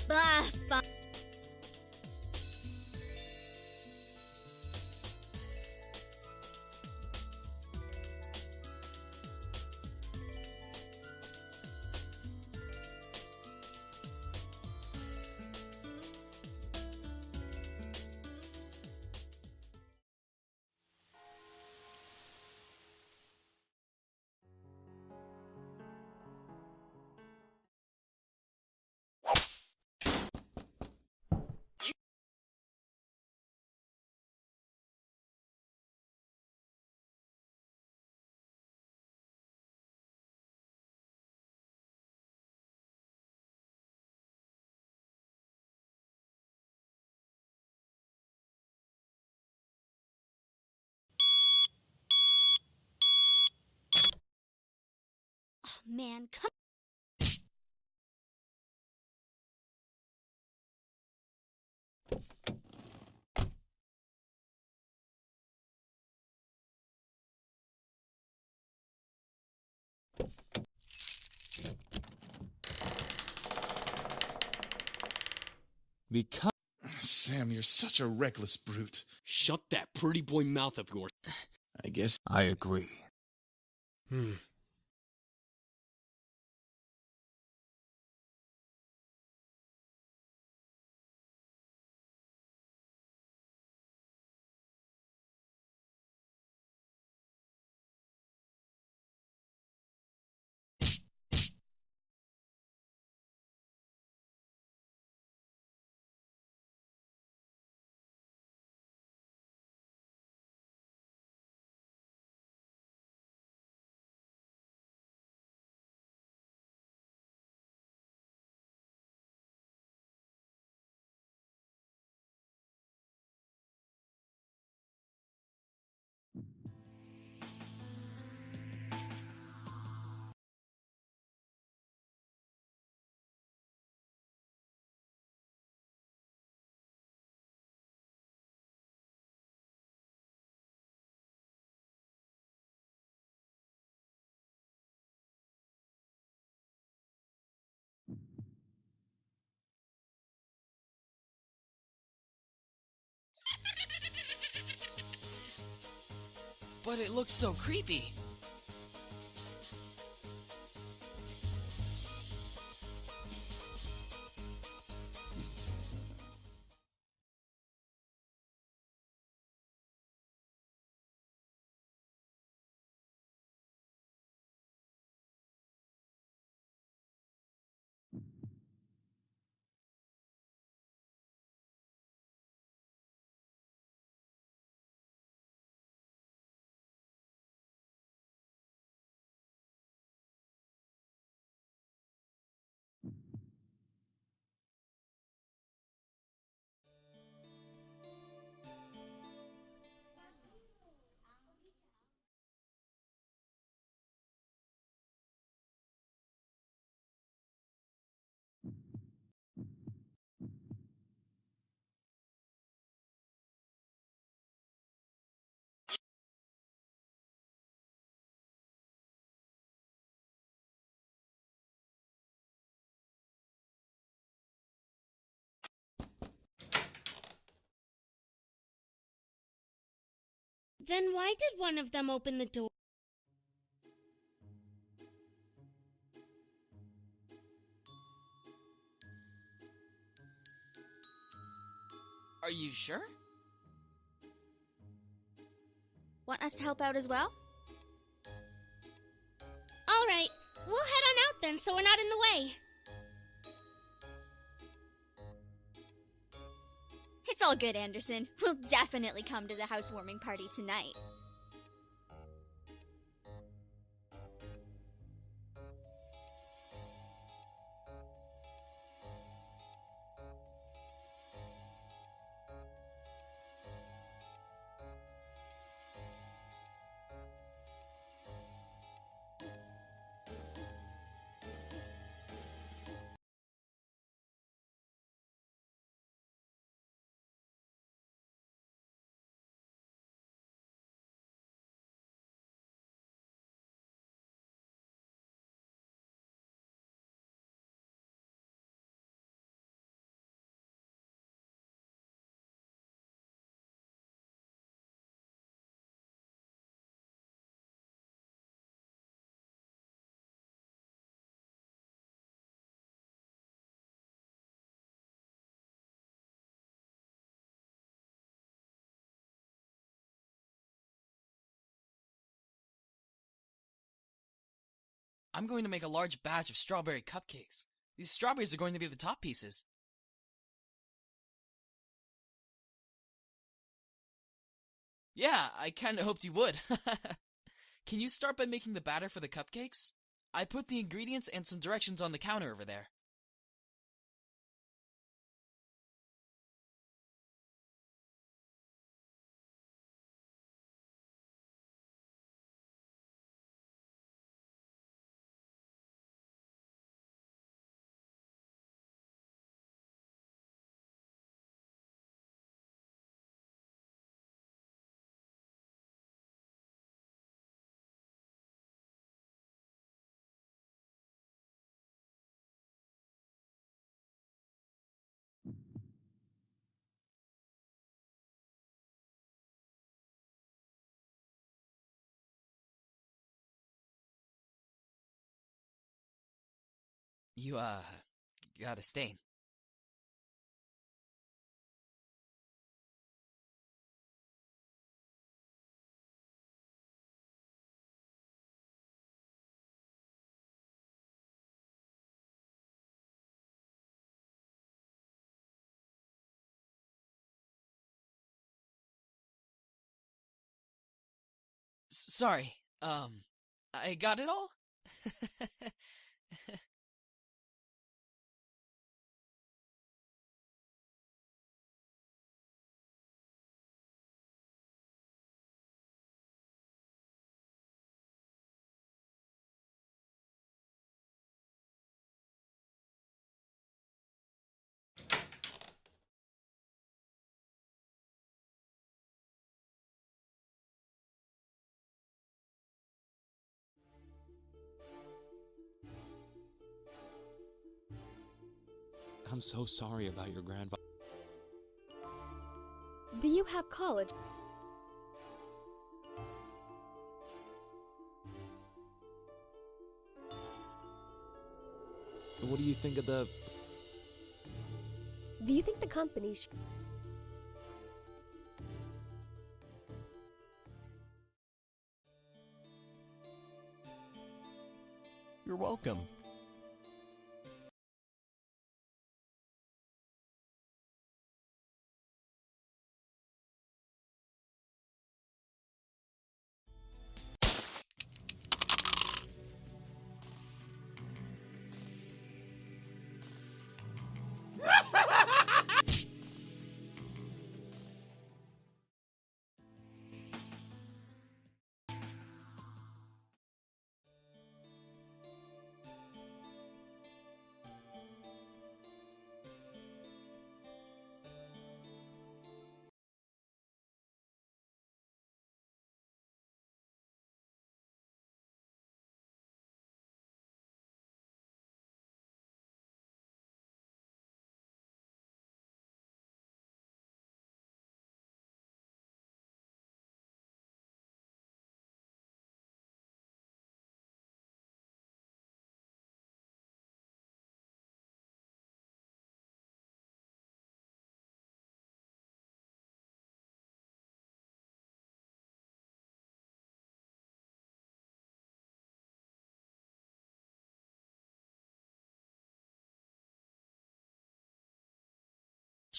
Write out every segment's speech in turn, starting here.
Bah, fine. Oh, man, come. Because Sam, you're such a reckless brute. Shut that pretty boy mouth of yours. I guess I agree. But it looks so creepy. Then why did one of them open the door? Are you sure? Want us to help out as well? All right, we'll head on out then so we're not in the way. It's all good, Anderson. We'll definitely come to the housewarming party tonight. I'm going to make a large batch of strawberry cupcakes. These strawberries are going to be the top pieces. Yeah, I kinda hoped you would. Can you start by making the batter for the cupcakes? I put the ingredients and some directions on the counter over there. You, got a stain. Sorry, I got it all? I'm so sorry about your grandfather. Do you have college? What do you think of the... Do you think the company You're welcome.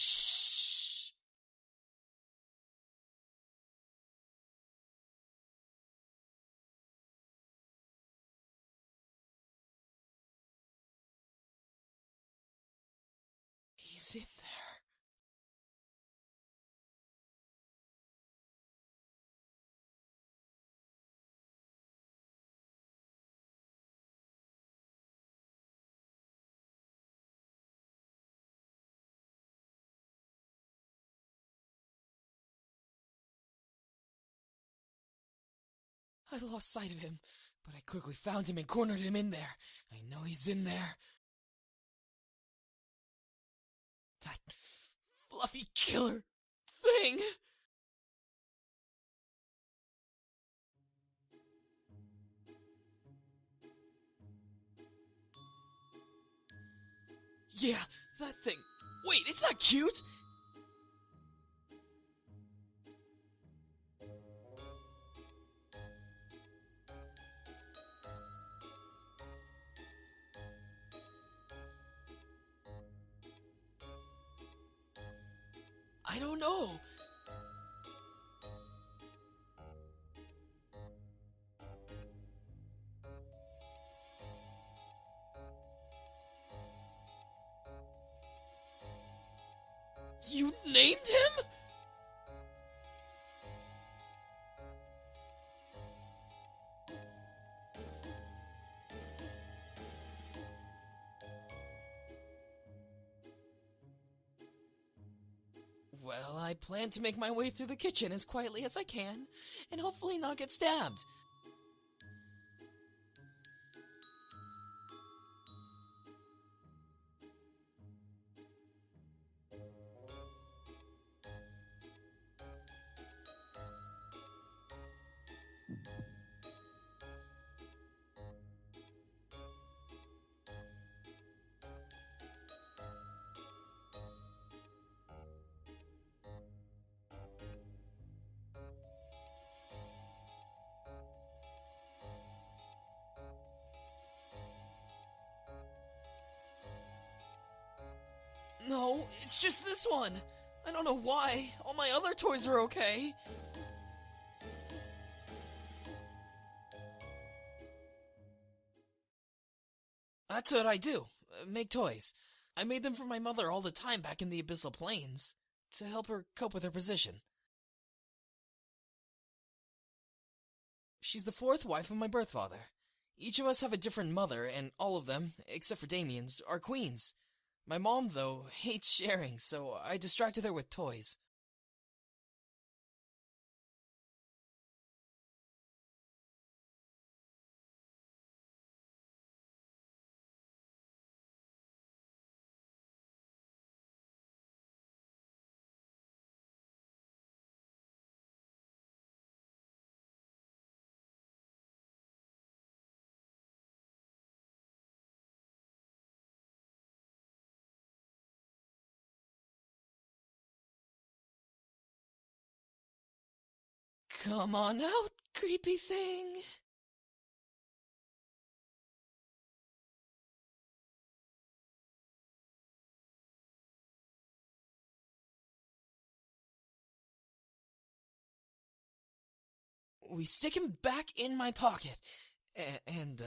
Shh. He's in there. I lost sight of him, but I quickly found him and cornered him in there. I know he's in there. That fluffy killer thing! Yeah, that thing. Wait, it's not cute! don't know. You named him? Well, I plan to make my way through the kitchen as quietly as I can, and hopefully not get stabbed. No, it's just this one. I don't know why. All my other toys are okay. That's what I do. Make toys. I made them for my mother all the time back in the Abyssal Plains, to help her cope with her position. She's the fourth wife of my birth father. Each of us have a different mother, and all of them, except for Damien's, are queens. My mom, though, hates sharing, so I distracted her with toys. Come on out, creepy thing. We stick him back in my pocket. And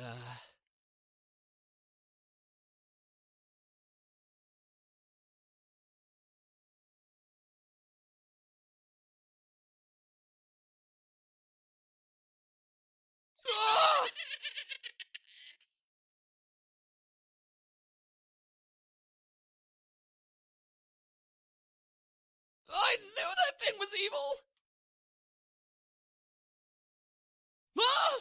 Ah! I knew that thing was evil! Ah!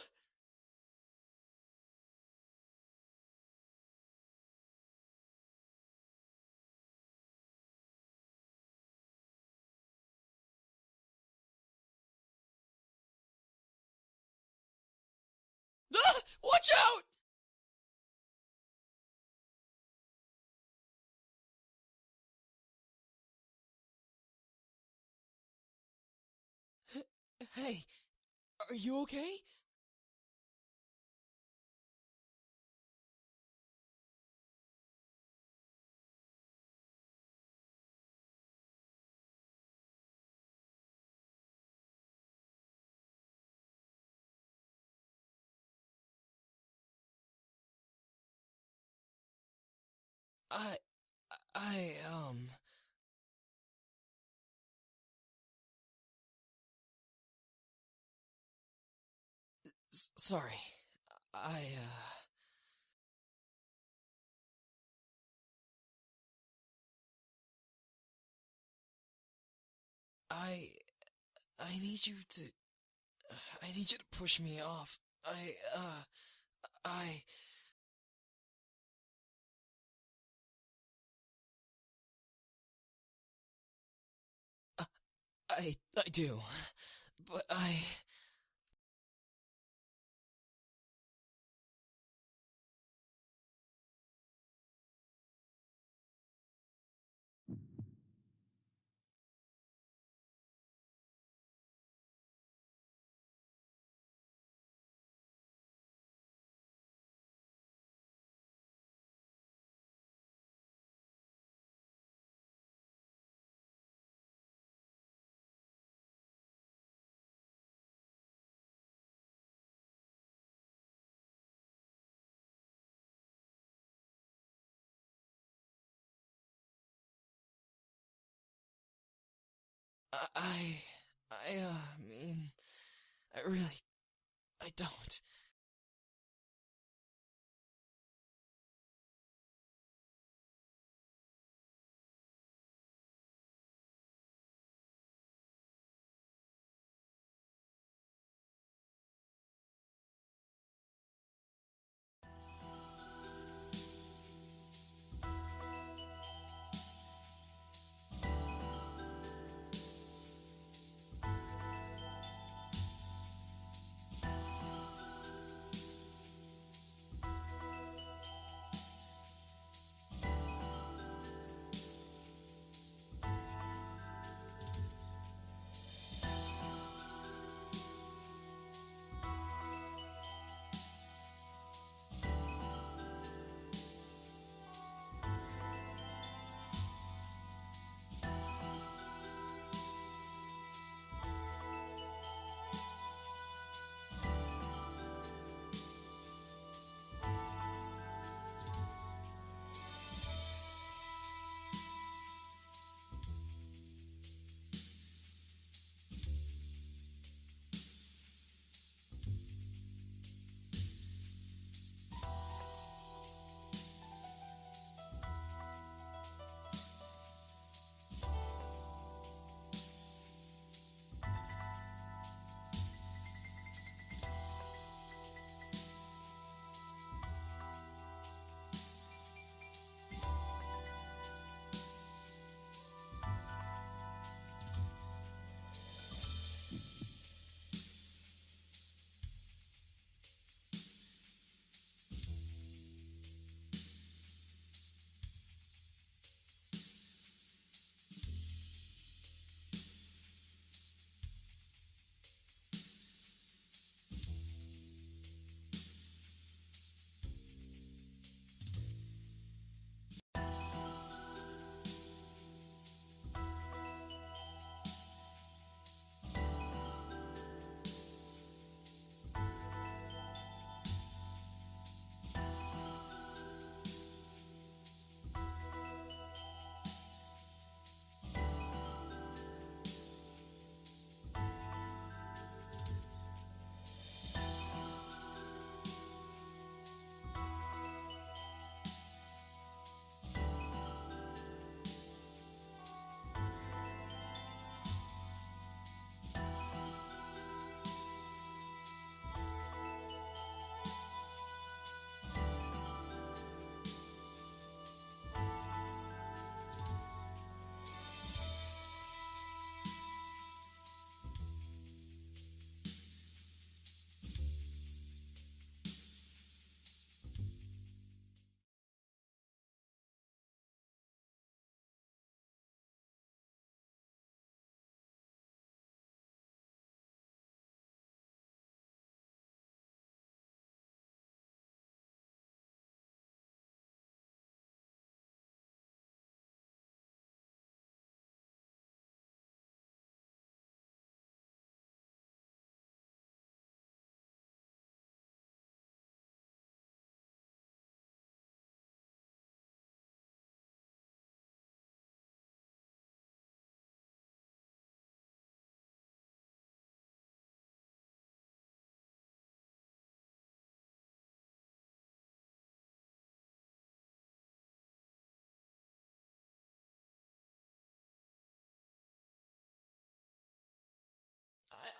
Ah! Watch out! Hey, are you okay? I, I, sorry. I, I, I need you to, I need you to push me off. I, I do. But mean, I don't.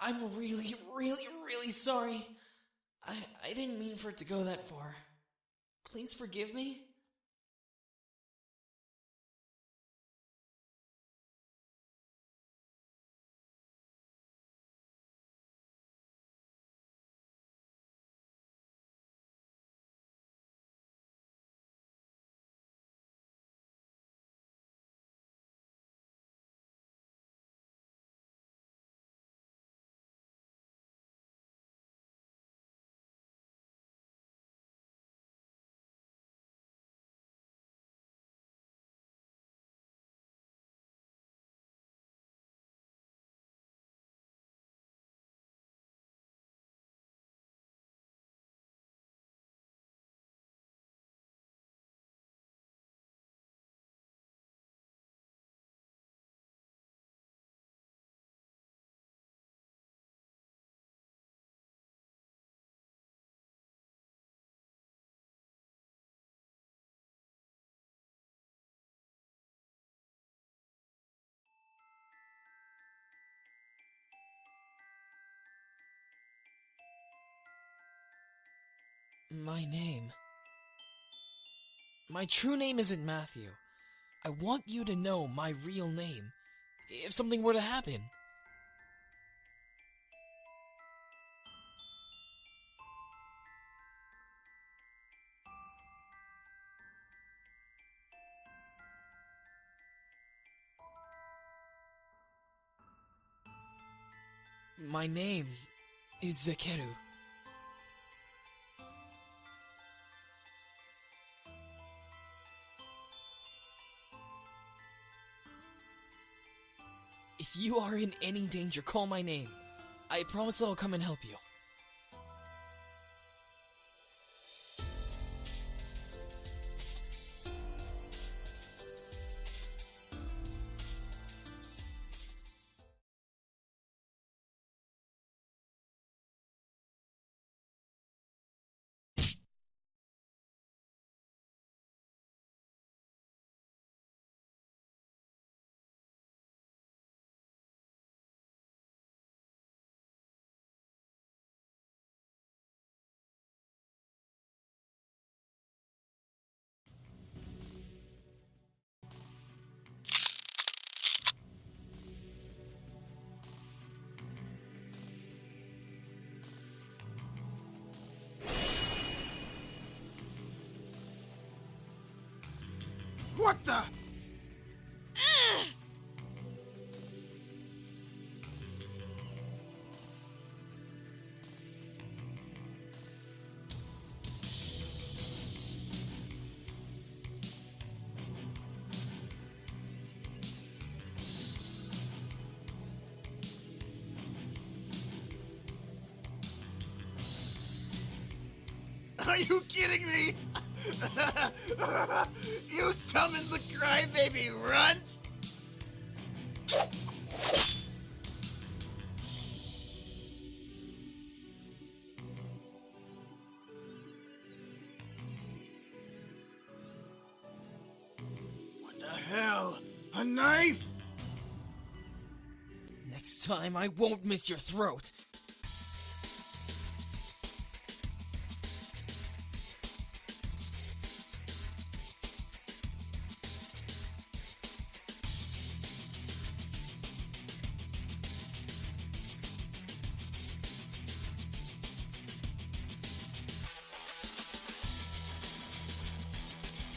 I'm really sorry. I didn't mean for it to go that far. Please forgive me? My name. My true name isn't Matthew. I want you to know my real name, if something were to happen. My name is Zekeru. If you are in any danger, call my name. I promise that I'll come and help you. What the? Are you kidding me? You summoned the crybaby runt? What the hell? A knife? Next time, I won't miss your throat.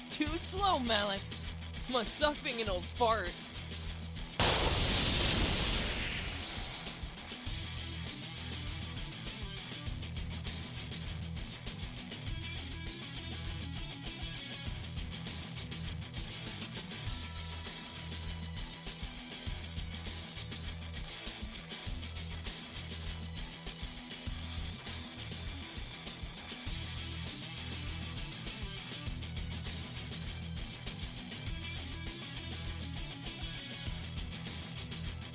Too slow, Malix. Must suck being an old fart.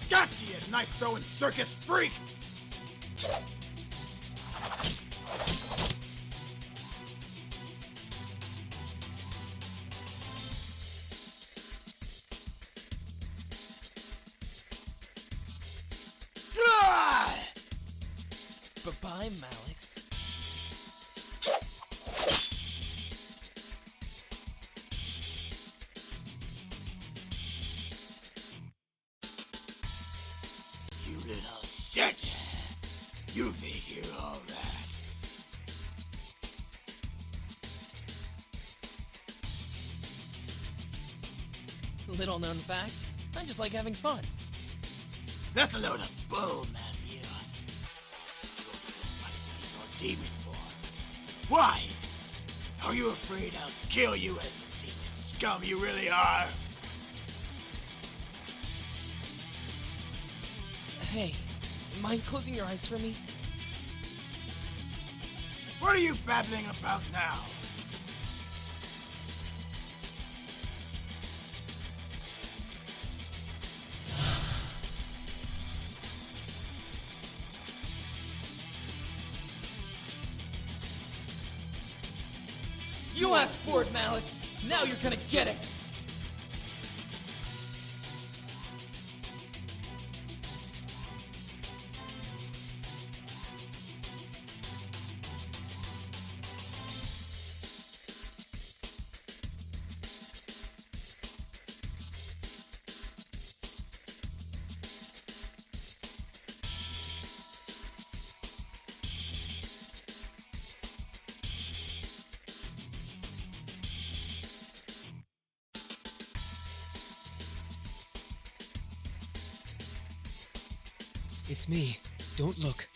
Gotcha, you knife-throwing circus freak! Ah! Bye-bye, Malix. You little shit! You think you're all that? Little known fact, I just like having fun. That's a load of bull, Matthew. What do you fight your demon for? Why? Are you afraid I'll kill you as the demon scum you really are? Hey, mind closing your eyes for me? What are you babbling about now? You asked for it, Malix. Now you're gonna get it. It's me. Don't look.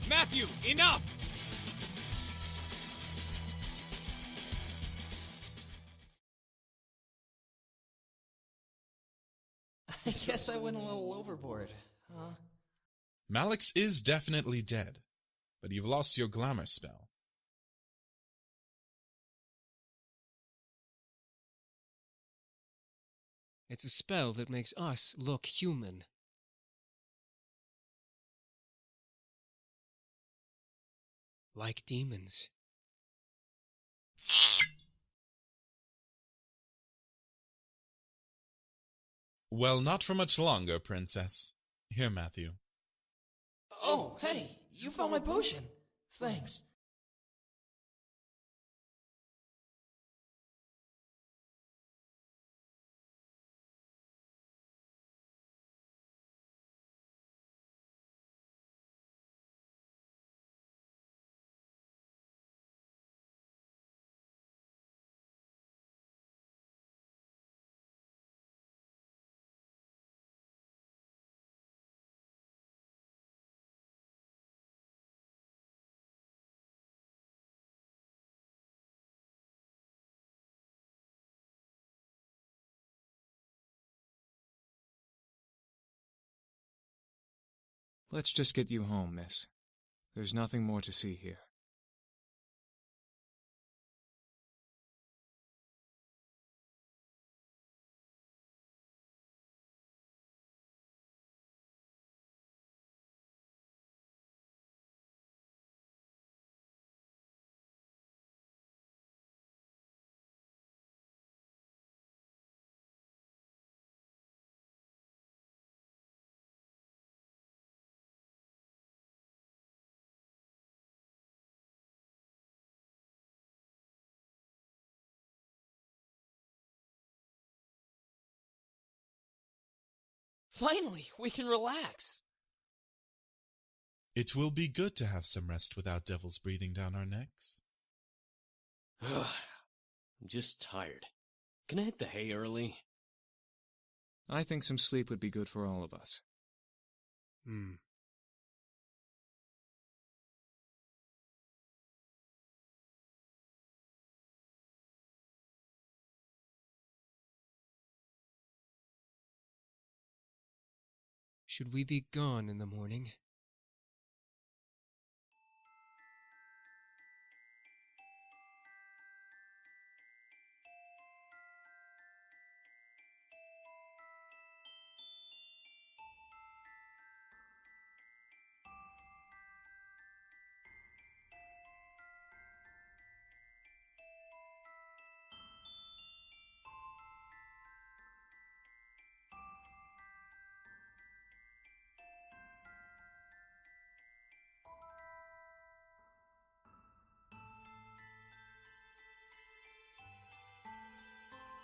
Matthew, enough! I guess I went a little overboard, huh? Malix is definitely dead, but you've lost your glamour spell. It's a spell that makes us look human. Like demons. Well, not for much longer, Princess. Here, Matthew. Oh, hey, you found my potion. Thanks. Let's just get you home, miss. There's nothing more to see here. Finally, we can relax. It will be good to have some rest without devils breathing down our necks. I'm just tired. Can I hit the hay early? I think some sleep would be good for all of us. Should we be gone in the morning?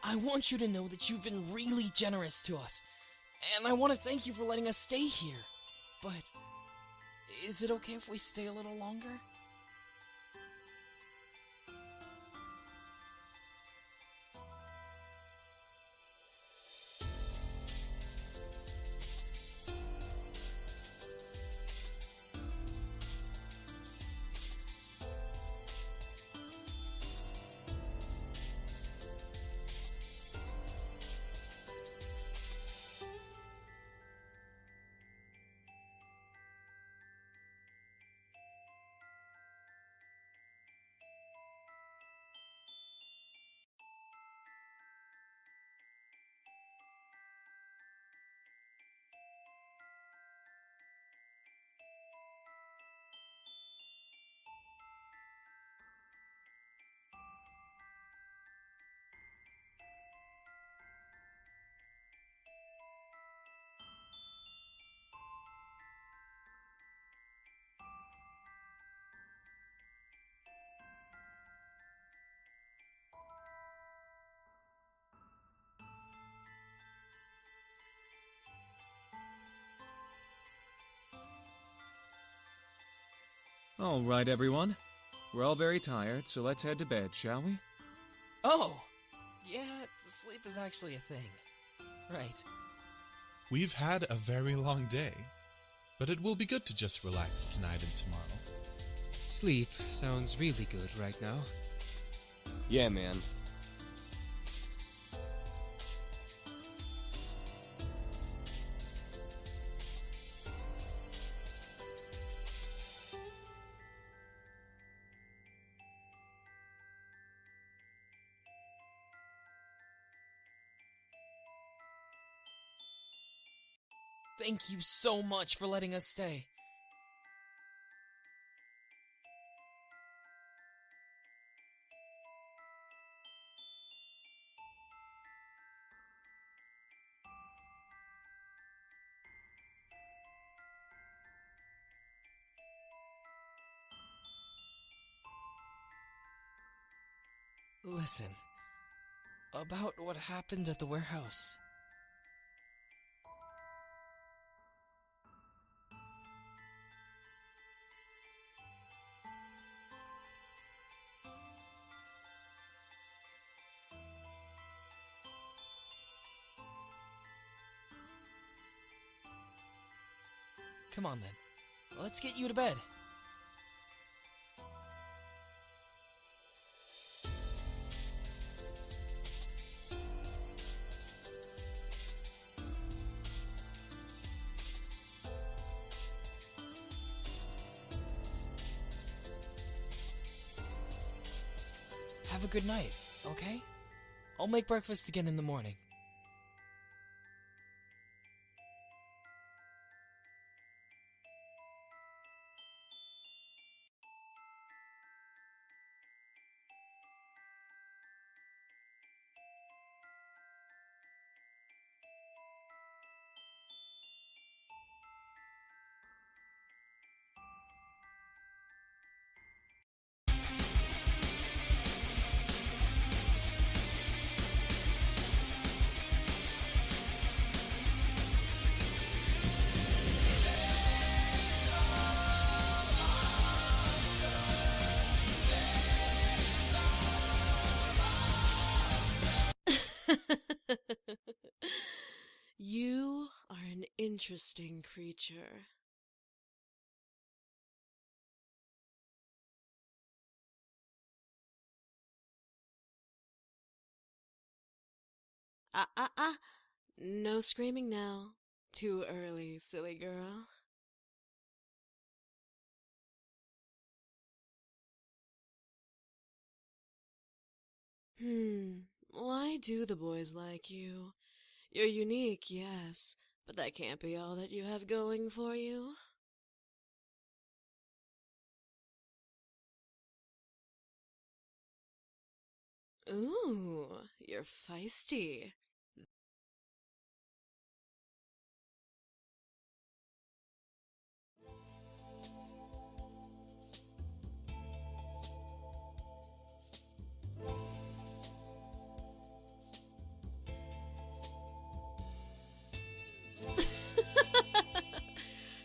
I want you to know that you've been really generous to us, and I want to thank you for letting us stay here. But is it okay if we stay a little longer? All right, everyone. We're all very tired, so let's head to bed, shall we? Oh! Yeah, sleep is actually a thing. Right. We've had a very long day, but it will be good to just relax tonight and tomorrow. Sleep sounds really good right now. Yeah, man. Thank you so much for letting us stay. Listen, about what happened at the warehouse. Come on then, let's get you to bed. Have a good night, okay? I'll make breakfast again in the morning. You are an interesting creature. No screaming now. Too early, silly girl. Why do the boys like you? You're unique, yes, but that can't be all that you have going for you. Ooh, you're feisty.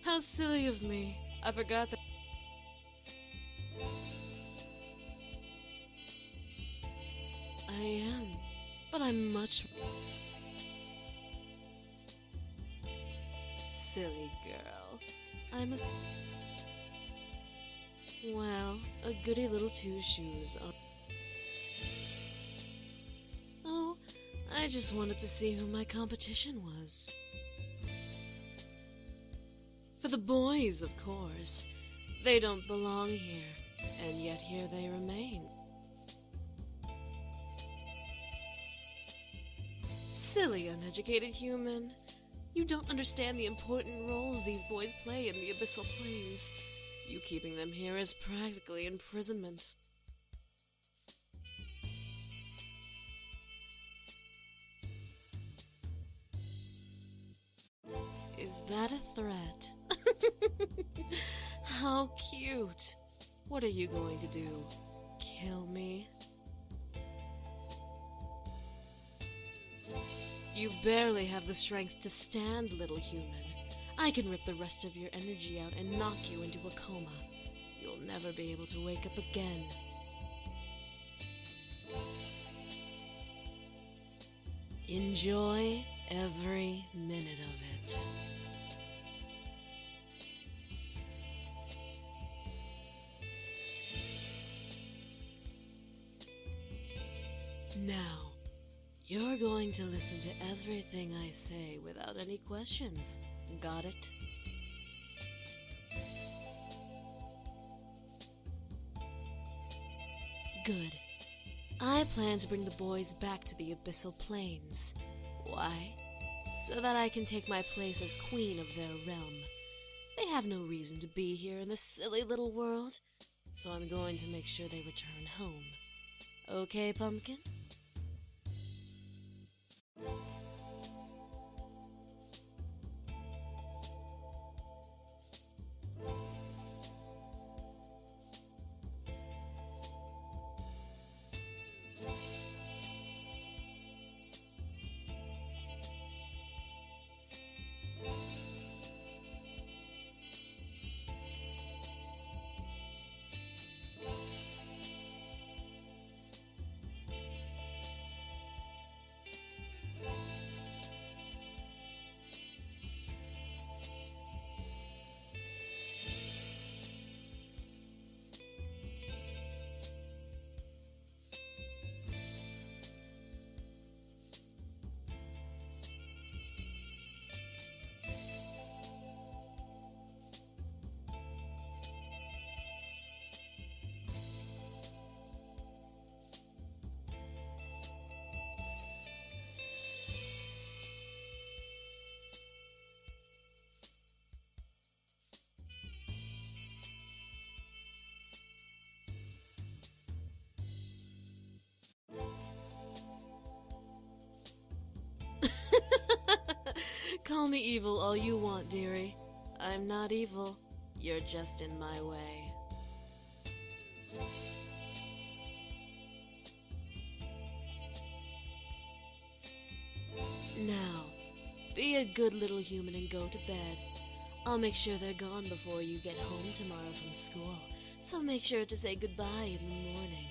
How silly of me. I forgot that. I am, but I'm much. Silly girl. I'm a. Well, a goody little two shoes. Oh, I just wanted to see who my competition was. For the boys, of course. They don't belong here, and yet here they remain. Silly, uneducated human. You don't understand the important roles these boys play in the abyssal planes. You keeping them here is practically imprisonment. Is that a threat? How cute. What are you going to do? Kill me? You barely have the strength to stand, little human. I can rip the rest of your energy out and knock you into a coma. You'll never be able to wake up again. Enjoy every minute of it. Now, you're going to listen to everything I say without any questions. Got it? Good. I plan to bring the boys back to the Abyssal Plains. Why? So that I can take my place as queen of their realm. They have no reason to be here in this silly little world, so I'm going to make sure they return home. Okay, Pumpkin? Call me evil all you want, dearie. I'm not evil. You're just in my way. Now, be a good little human and go to bed. I'll make sure they're gone before you get home tomorrow from school, so make sure to say goodbye in the morning.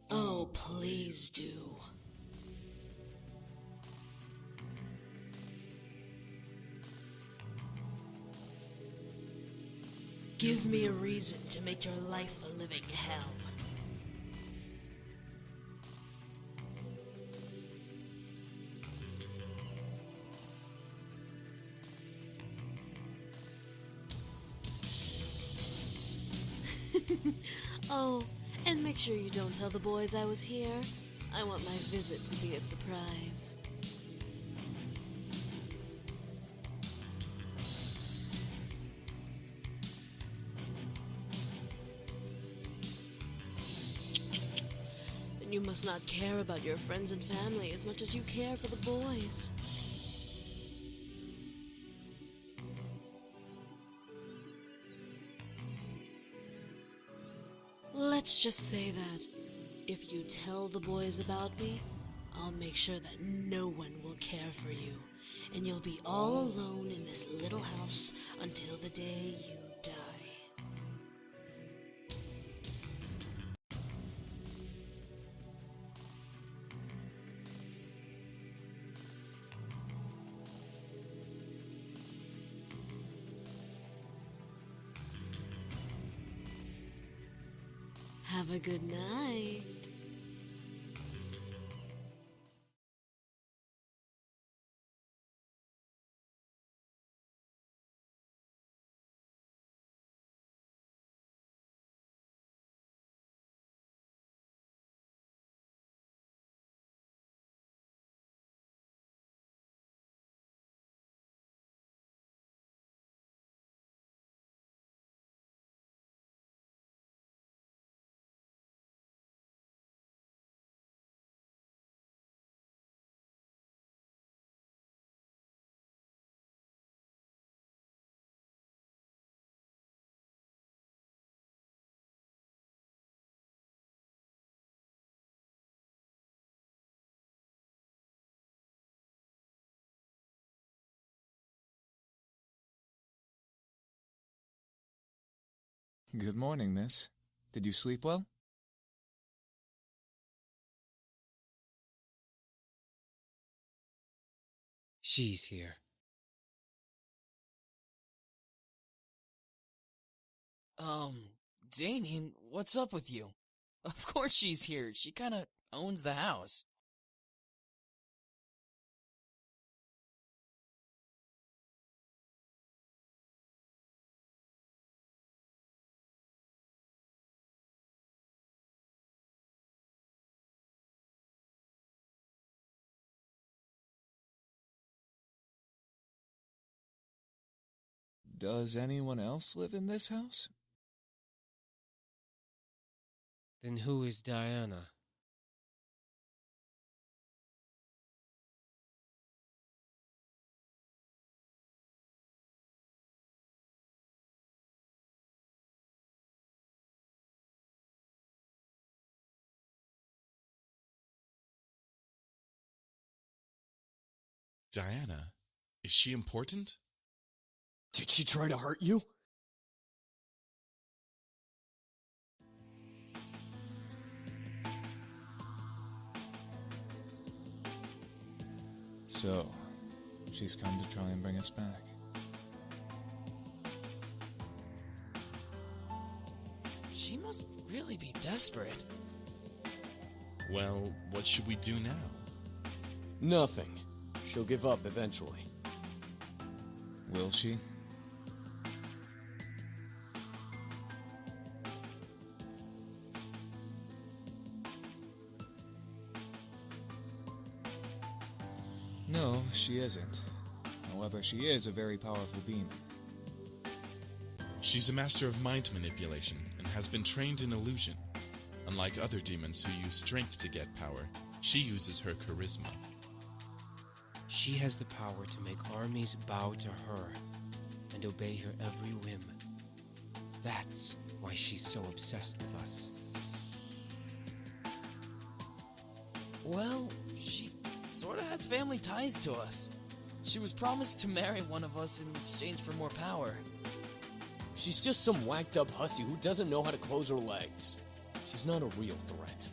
Oh, please do. Give me a reason to make your life a living hell. Oh, and make sure you don't tell the boys I was here. I want my visit to be a surprise. Then you must not care about your friends and family as much as you care for the boys. Let's just say that if you tell the boys about me, I'll make sure that no one will care for you, and you'll be all alone in this little house until the day you die. Have a good night. Good morning, miss. Did you sleep well? She's here. Damien, what's up with you? Of course she's here. She kinda owns the house. Does anyone else live in this house? Then who is Diana? Diana? Is she important? Did she try to hurt you? So, she's come to try and bring us back. She must really be desperate. Well, what should we do now? Nothing. She'll give up eventually. Will she? No, she isn't. However, she is a very powerful demon. She's a master of mind manipulation and has been trained in illusion. Unlike other demons who use strength to get power, she uses her charisma. She has the power to make armies bow to her and obey her every whim. That's why she's so obsessed with us. Well, she sorta has family ties to us. She was promised to marry one of us in exchange for more power. She's just some whacked up hussy who doesn't know how to close her legs. She's not a real threat.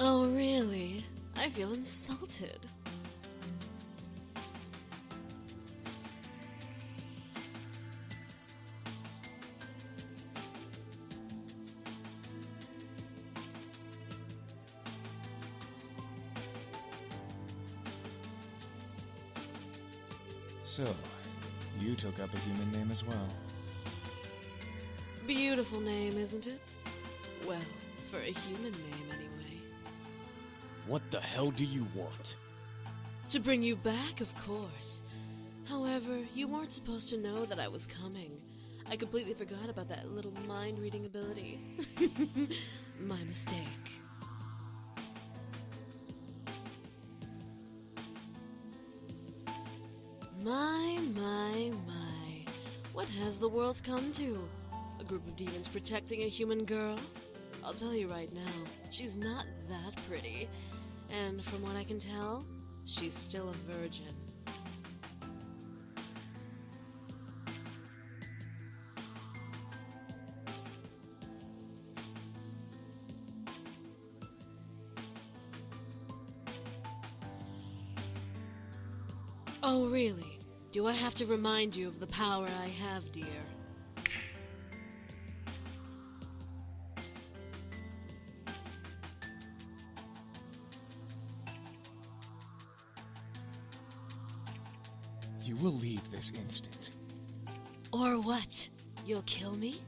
Oh, really? I feel insulted. So, you took up a human name as well. Beautiful name, isn't it? Well, for a human name, anyway. What the hell do you want? To bring you back, of course. However, you weren't supposed to know that I was coming. I completely forgot about that little mind-reading ability. My mistake. My. What has the world come to? A group of demons protecting a human girl? I'll tell you right now, she's not that pretty. And from what I can tell, she's still a virgin. Oh, really? Do I have to remind you of the power I have, dear? You will leave this instant. Or what? You'll kill me?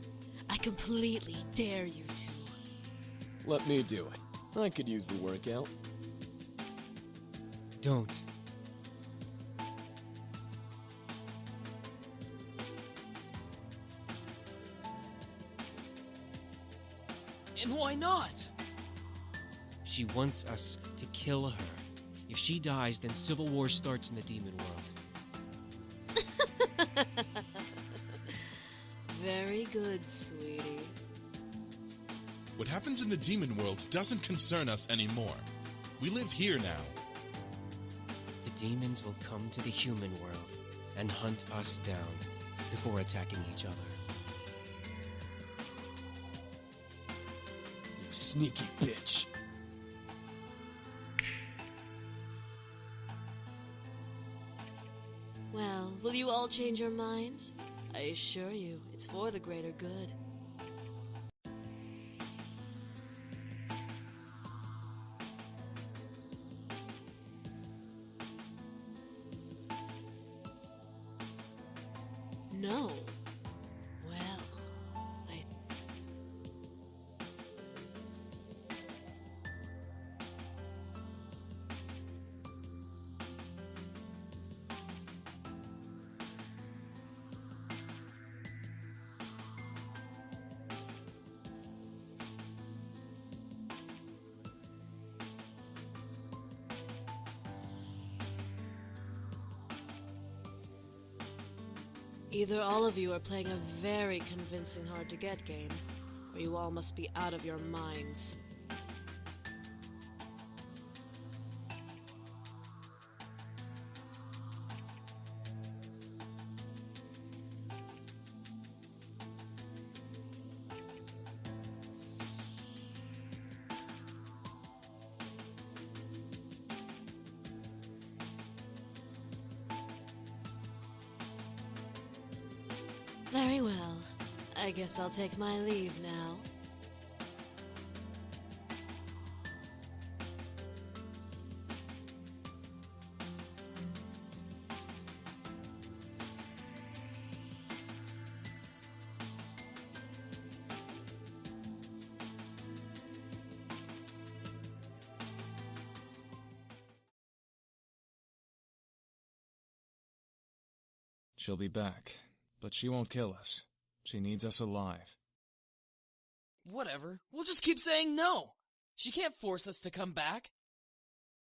I completely dare you to. Let me do it. I could use the workout. Don't. And why not? She wants us to kill her. If she dies, then civil war starts in the demon world. Very good, sweetie. What happens in the demon world doesn't concern us anymore. We live here now. The demons will come to the human world and hunt us down before attacking each other. sneaky bitch. Well, will you all change your minds? I assure you, it's for the greater good. No. Well, I... Either all of you are playing a very convincing hard-to-get game, or you all must be out of your minds. Very well. I guess I'll take my leave now. She'll be back, but she won't kill us. She needs us alive. Whatever. We'll just keep saying no. She can't force us to come back.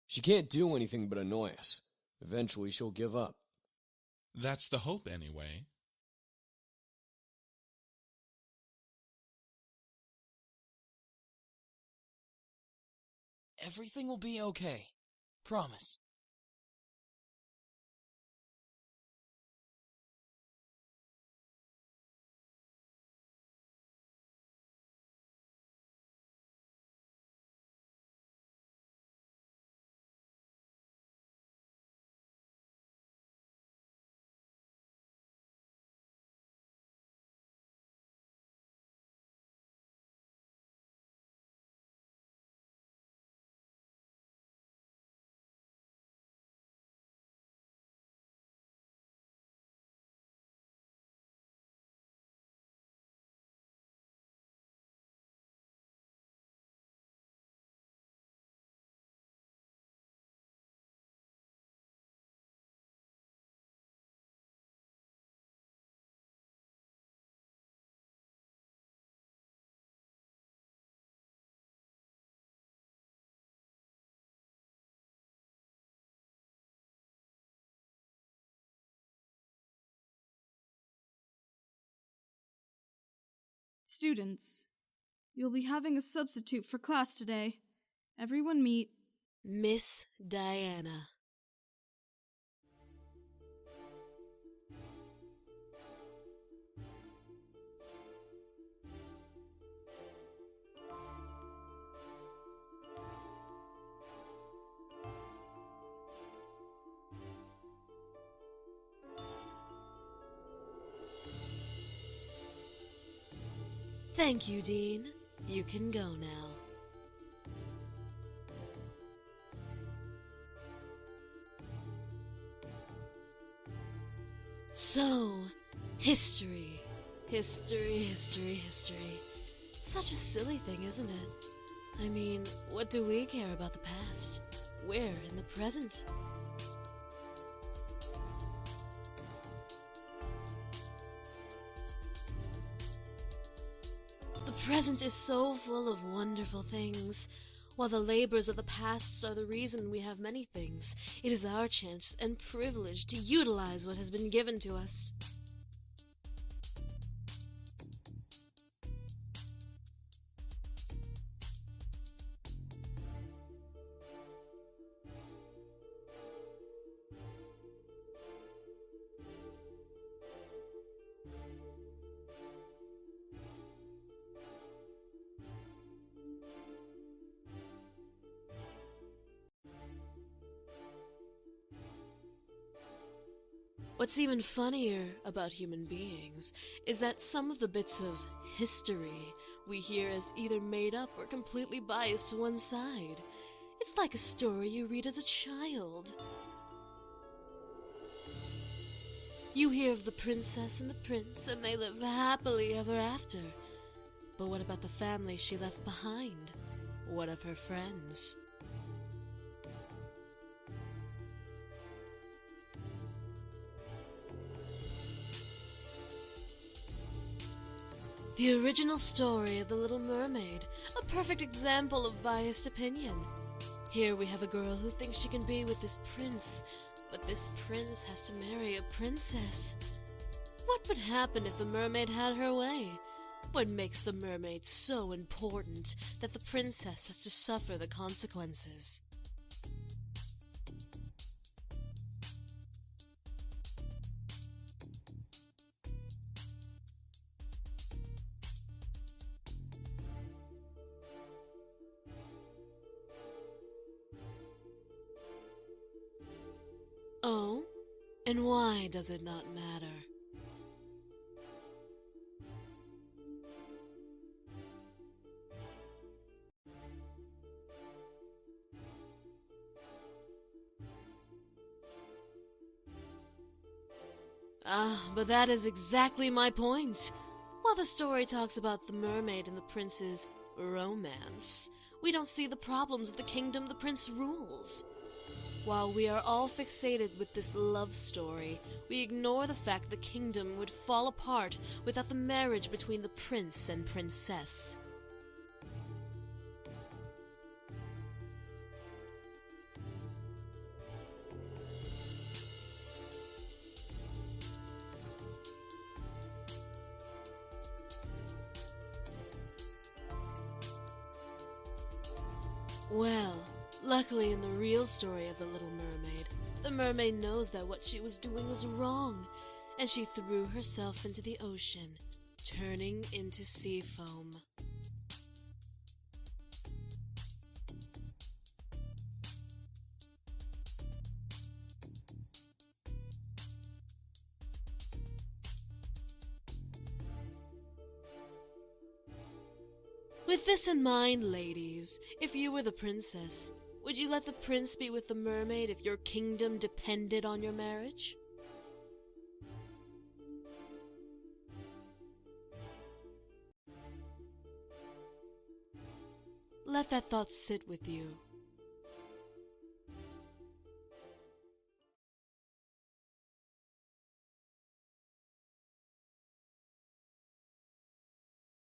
She can't do anything but annoy us. Eventually she'll give up. That's the hope, anyway. Everything will be okay. Promise. Students, you'll be having a substitute for class today. Everyone meet Miss Diana. Thank you, Dean. You can go now. So, history. History. Such a silly thing, isn't it? I mean, what do we care about the past? We're in the present. The present is so full of wonderful things. While the labors of the past are the reason we have many things, it is our chance and privilege to utilize what has been given to us. What's even funnier about human beings is that some of the bits of history we hear is either made up or completely biased to one side. It's like a story you read as a child. You hear of the princess and the prince, and they live happily ever after. But what about the family she left behind? What of her friends? The original story of The Little Mermaid, a perfect example of biased opinion. Here we have a girl who thinks she can be with this prince, but this prince has to marry a princess. What would happen if the mermaid had her way? What makes the mermaid so important that the princess has to suffer the consequences? Oh? And why does it not matter? But that is exactly my point. While the story talks about the mermaid and the prince's romance, we don't see the problems of the kingdom the prince rules. While we are all fixated with this love story, we ignore the fact the kingdom would fall apart without the marriage between the prince and princess. Well, luckily in the real story of The Little Mermaid, the mermaid knows that what she was doing was wrong, and she threw herself into the ocean, turning into sea foam. With this in mind, ladies, if you were the princess, would you let the prince be with the mermaid if your kingdom depended on your marriage? Let that thought sit with you.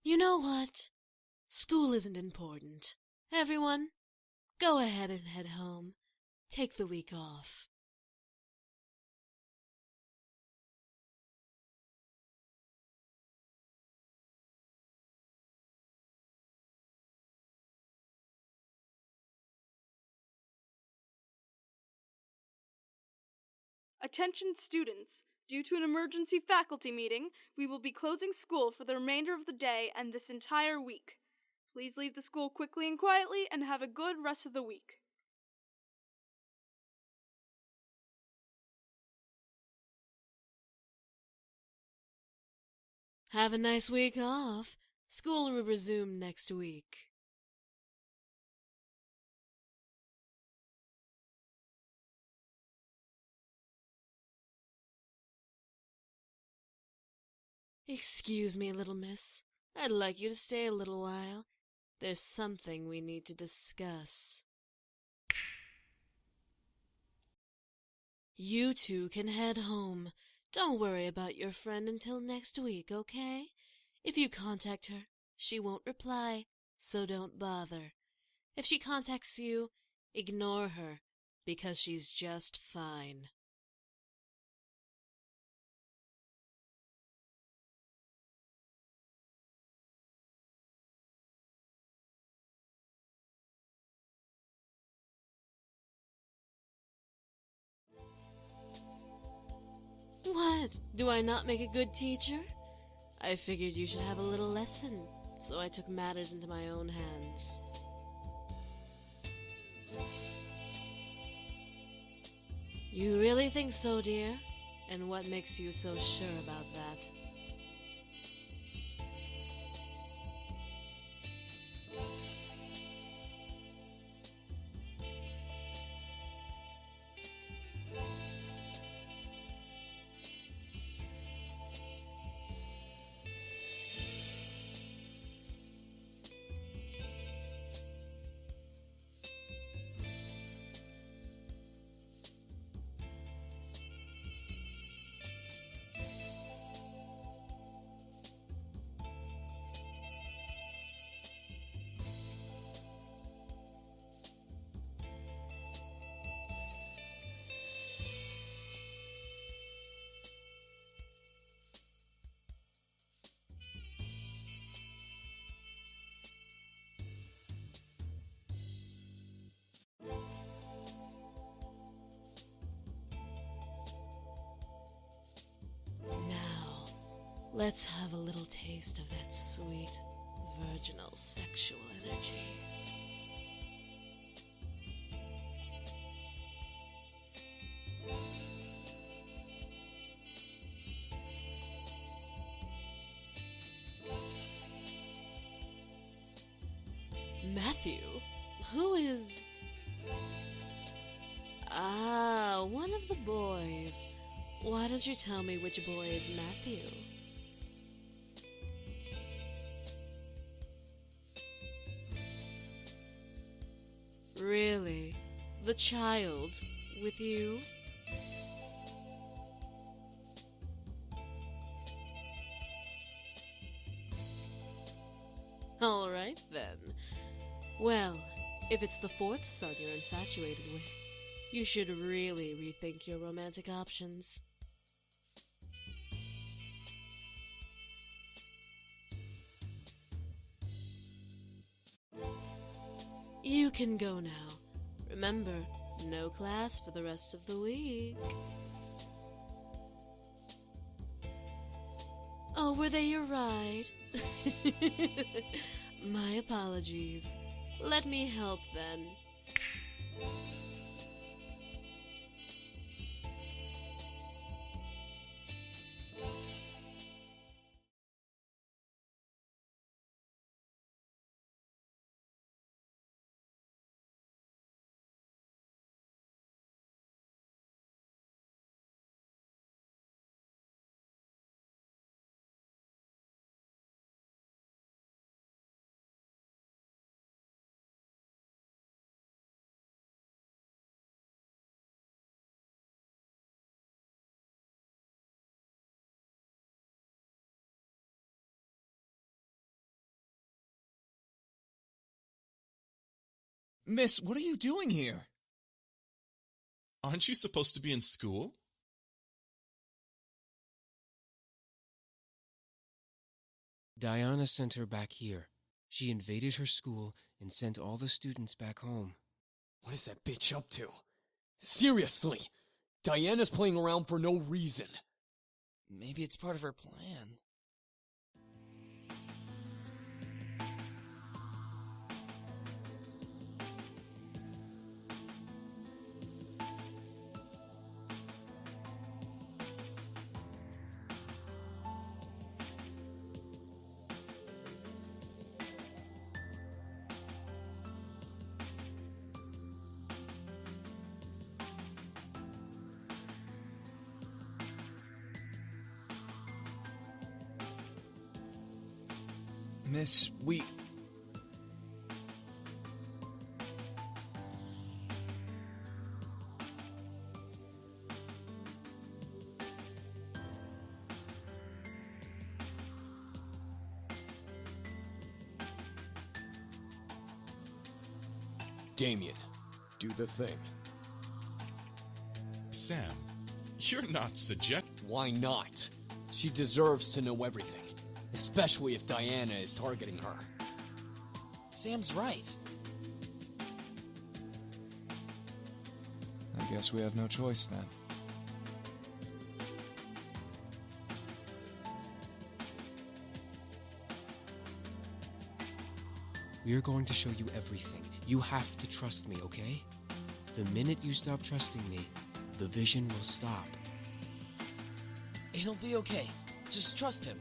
You know what? School isn't important. Everyone, go ahead and head home. Take the week off. Attention students! Due to an emergency faculty meeting, we will be closing school for the remainder of the day and this entire week. Please leave the school quickly and quietly and have a good rest of the week. Have a nice week off. School will resume next week. Excuse me, little miss. I'd like you to stay a little while. There's something we need to discuss. You two can head home. Don't worry about your friend until next week, okay? If you contact her, she won't reply, so don't bother. If she contacts you, ignore her, because she's just fine. What? Do I not make a good teacher? I figured you should have a little lesson, so I took matters into my own hands. You really think so, dear? And what makes you so sure about that? Now, let's have a little taste of that sweet, virginal sexual energy. Matthew? Who is... Ah, one of the boys. Why don't you tell me which boy is Matthew? Really? The child with you? All right, then. Well, if it's the fourth son you're infatuated with, you should really rethink your romantic options. You can go now. Remember, no class for the rest of the week. Oh, were they your ride? My apologies. Let me help then. Miss, what are you doing here? Aren't you supposed to be in school? Diana sent her back here. She invaded her school and sent all the students back home. What is that bitch up to? Seriously! Diana's playing around for no reason. Maybe it's part of her plan. Miss, we... Damien, do the thing. Sam, you're not Why not? She deserves to know everything. Especially if Diana is targeting her. Sam's right. I guess we have no choice then. We're going to show you everything. You have to trust me, okay? The minute you stop trusting me, the vision will stop. It'll be okay. Just trust him.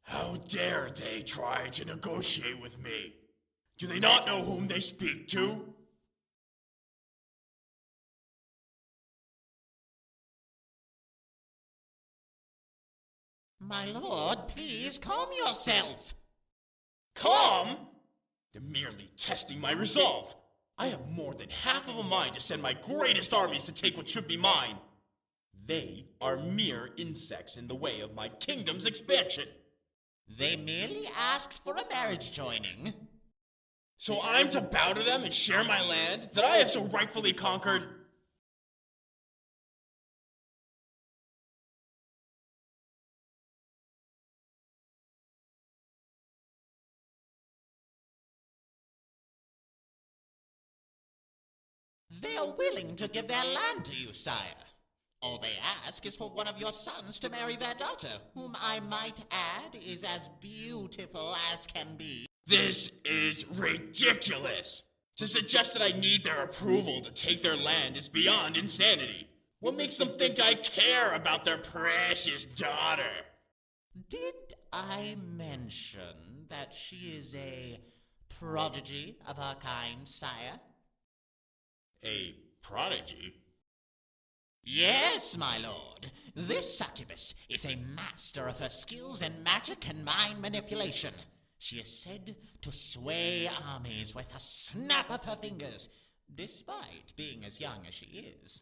How dare they try to negotiate with me? Do they not know whom they speak to? My lord, please calm yourself. Calm? They're merely testing my resolve. I have more than half of a mind to send my greatest armies to take what should be mine. They are mere insects in the way of my kingdom's expansion. They merely asked for a marriage joining. So I'm to bow to them and share my land that I have so rightfully conquered? They are willing to give their land to you, sire. All they ask is for one of your sons to marry their daughter, whom I might add is as beautiful as can be. This is ridiculous! To suggest that I need their approval to take their land is beyond insanity. What makes them think I care about their precious daughter? Did I mention that she is a prodigy of her kind, sire? A prodigy? Yes, my lord. This succubus is a master of her skills in magic and mind manipulation. She is said to sway armies with a snap of her fingers, despite being as young as she is.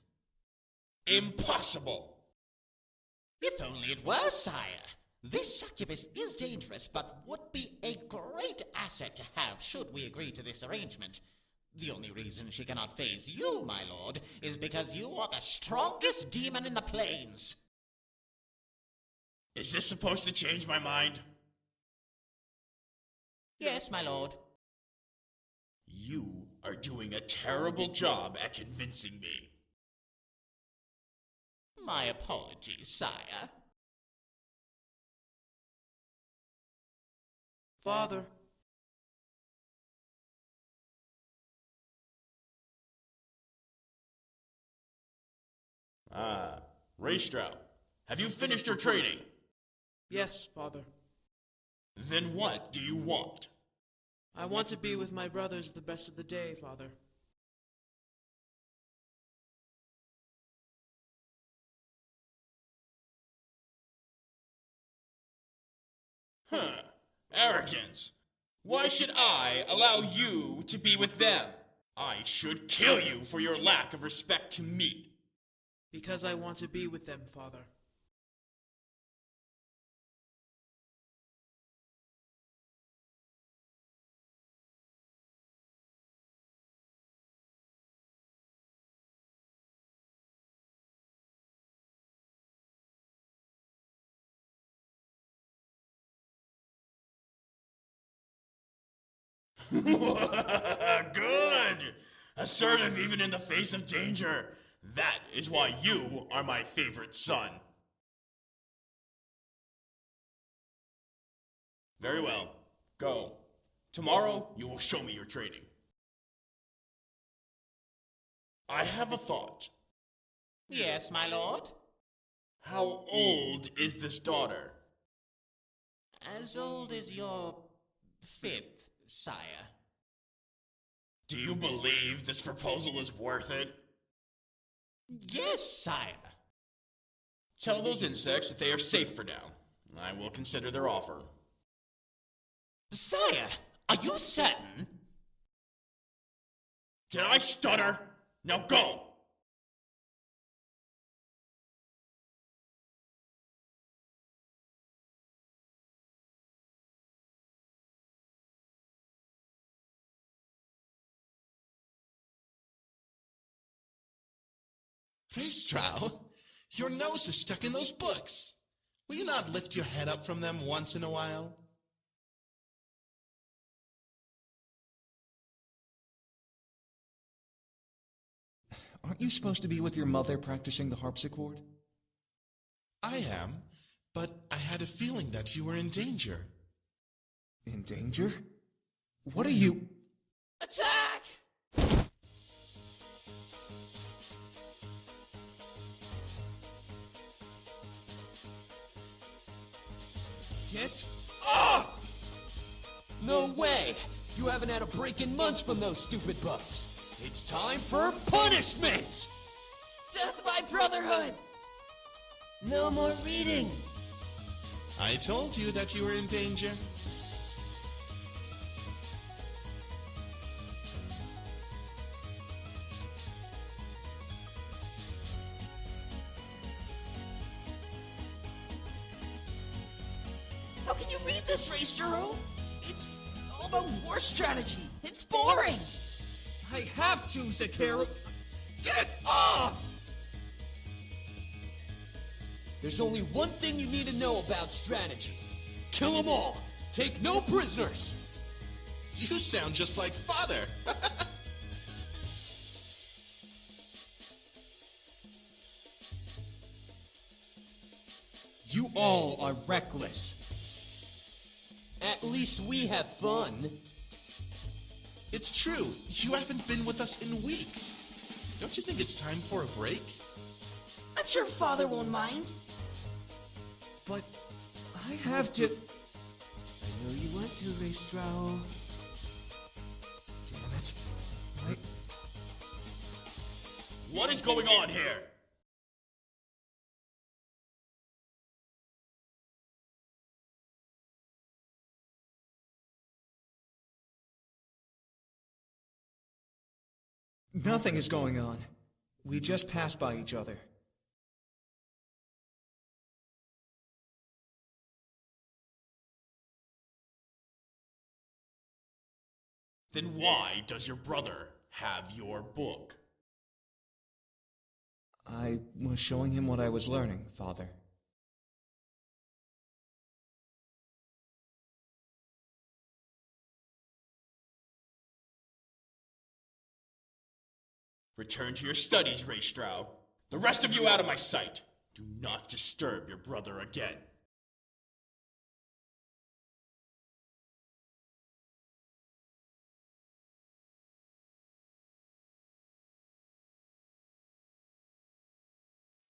Impossible! If only it were, sire. This succubus is dangerous, but would be a great asset to have should we agree to this arrangement. The only reason she cannot faze you, my lord, is because you are the strongest demon in the plains. Is this supposed to change my mind? Yes, my lord. You are doing a terrible job at convincing me. My apologies, sire. Father. Ah, Raystrout, have you finished your training? Yes, Father. Then what do you want? I want to be with my brothers the best of the day, Father. Huh, arrogance. Why should I allow you to be with them? I should kill you for your lack of respect to me. Because I want to be with them, Father. Good! Assertive even in the face of danger. That is why you are my favorite son. Very well. Go. Tomorrow, you will show me your training. I have a thought. Yes, my lord? How old is this daughter? As old as your 5th, sire. Do you believe this proposal is worth it? Yes, sire. Tell those insects that they are safe for now. I will consider their offer. Sire, are you certain? Did I stutter? Now go! Raestrow, your nose is stuck in those books. Will you not lift your head up from them once in a while? Aren't you supposed to be with your mother practicing the harpsichord? I am, but I had a feeling that you were in danger. In danger? What are you... Attack! Get up! No way! You haven't had a break in months from those stupid butts. It's time for punishment! Death by brotherhood! No more reading! I told you that you were in danger. How can you read this, Raestrow? It's all about war strategy. It's boring. I have to, Zakaru! Get off! There's only one thing you need to know about strategy. Kill them all. Take no prisoners. You sound just like Father. You all are reckless. At least we have fun. It's true. You haven't been with us in weeks. Don't you think it's time for a break? I'm sure Father won't mind. But I have to... I know you want to, Raestrow. Damn it. What is going on here? Nothing is going on. We just passed by each other. Then why does your brother have your book? I was showing him what I was learning, Father. Return to your studies, Raestrow. The rest of you out of my sight. Do not disturb your brother again.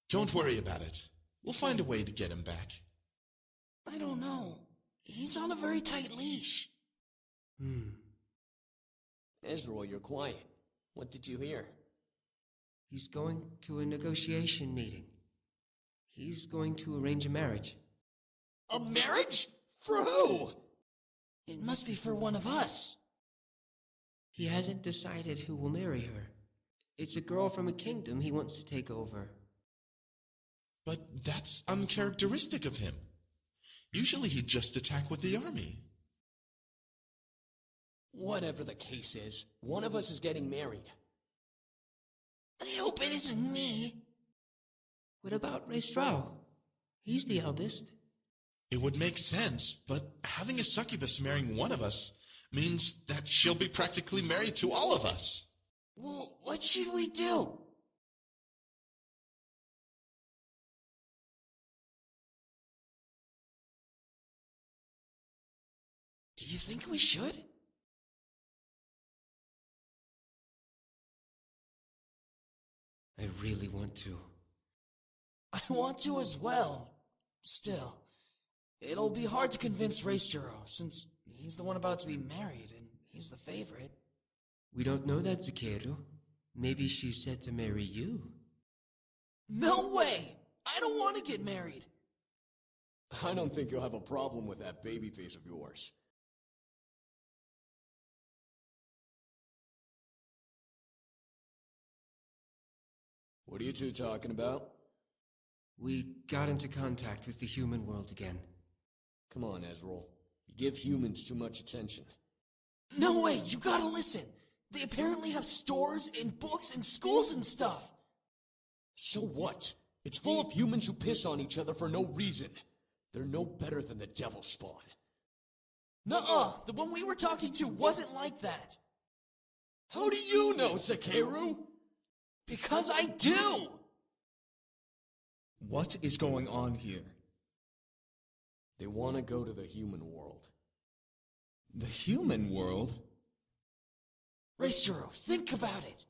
Don't worry about it. We'll find a way to get him back. I don't know. He's on a very tight leash. Ezreal, you're quiet. What did you hear? He's going to a negotiation meeting. He's going to arrange a marriage. A marriage? For who? It must be for one of us. He hasn't decided who will marry her. It's a girl from a kingdom he wants to take over. But that's uncharacteristic of him. Usually he'd just attack with the army. Whatever the case is, one of us is getting married. I hope it isn't me. What about Raestrow? He's the eldest. It would make sense, but having a succubus marrying one of us means that she'll be practically married to all of us. Well, what should we do? Do you think we should? I really want to. I want to as well. Still, it'll be hard to convince Raestrow, since he's the one about to be married, and he's the favorite. We don't know that, Zakaru. Maybe she's set to marry you. No way! I don't want to get married. I don't think you'll have a problem with that baby face of yours. What are you two talking about? We got into contact with the human world again. Come on, Ezreal. You give humans too much attention. No way, you gotta listen. They apparently have stores and books and schools and stuff. So what? It's full of humans who piss on each other for no reason. They're no better than the devil spawn. Nuh-uh! The one we were talking to wasn't like that! How do you know, Sakeru? Because I do! What is going on here? They want to go to the human world. The human world? Reisuro, think about it!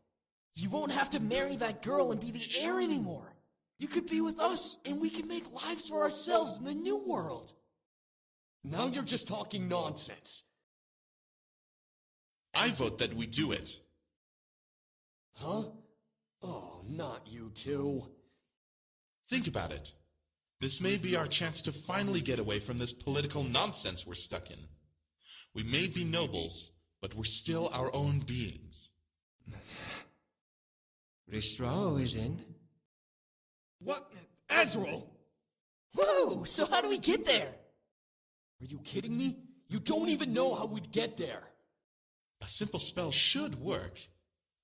You won't have to marry that girl and be the heir anymore! You could be with us, and we can make lives for ourselves in the new world! Now you're just talking nonsense. I vote that we do it. Huh? Oh, not you two. Think about it. This may be our chance to finally get away from this political nonsense we're stuck in. We may be nobles, but we're still our own beings. Ristrao is in. What? Azrael! Whoa! So how do we get there? Are you kidding me? You don't even know how we'd get there. A simple spell should work,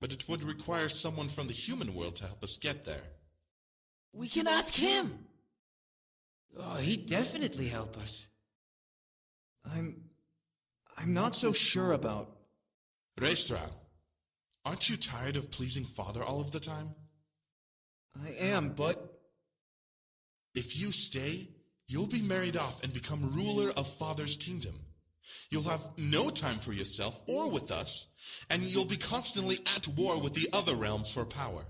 but it would require someone from the human world to help us get there. We can ask him! Oh, he'd definitely help us. I'm not so sure about... Reistra, aren't you tired of pleasing Father all of the time? I am, but... If you stay, you'll be married off and become ruler of Father's kingdom. You'll have no time for yourself or with us, and you'll be constantly at war with the other realms for power.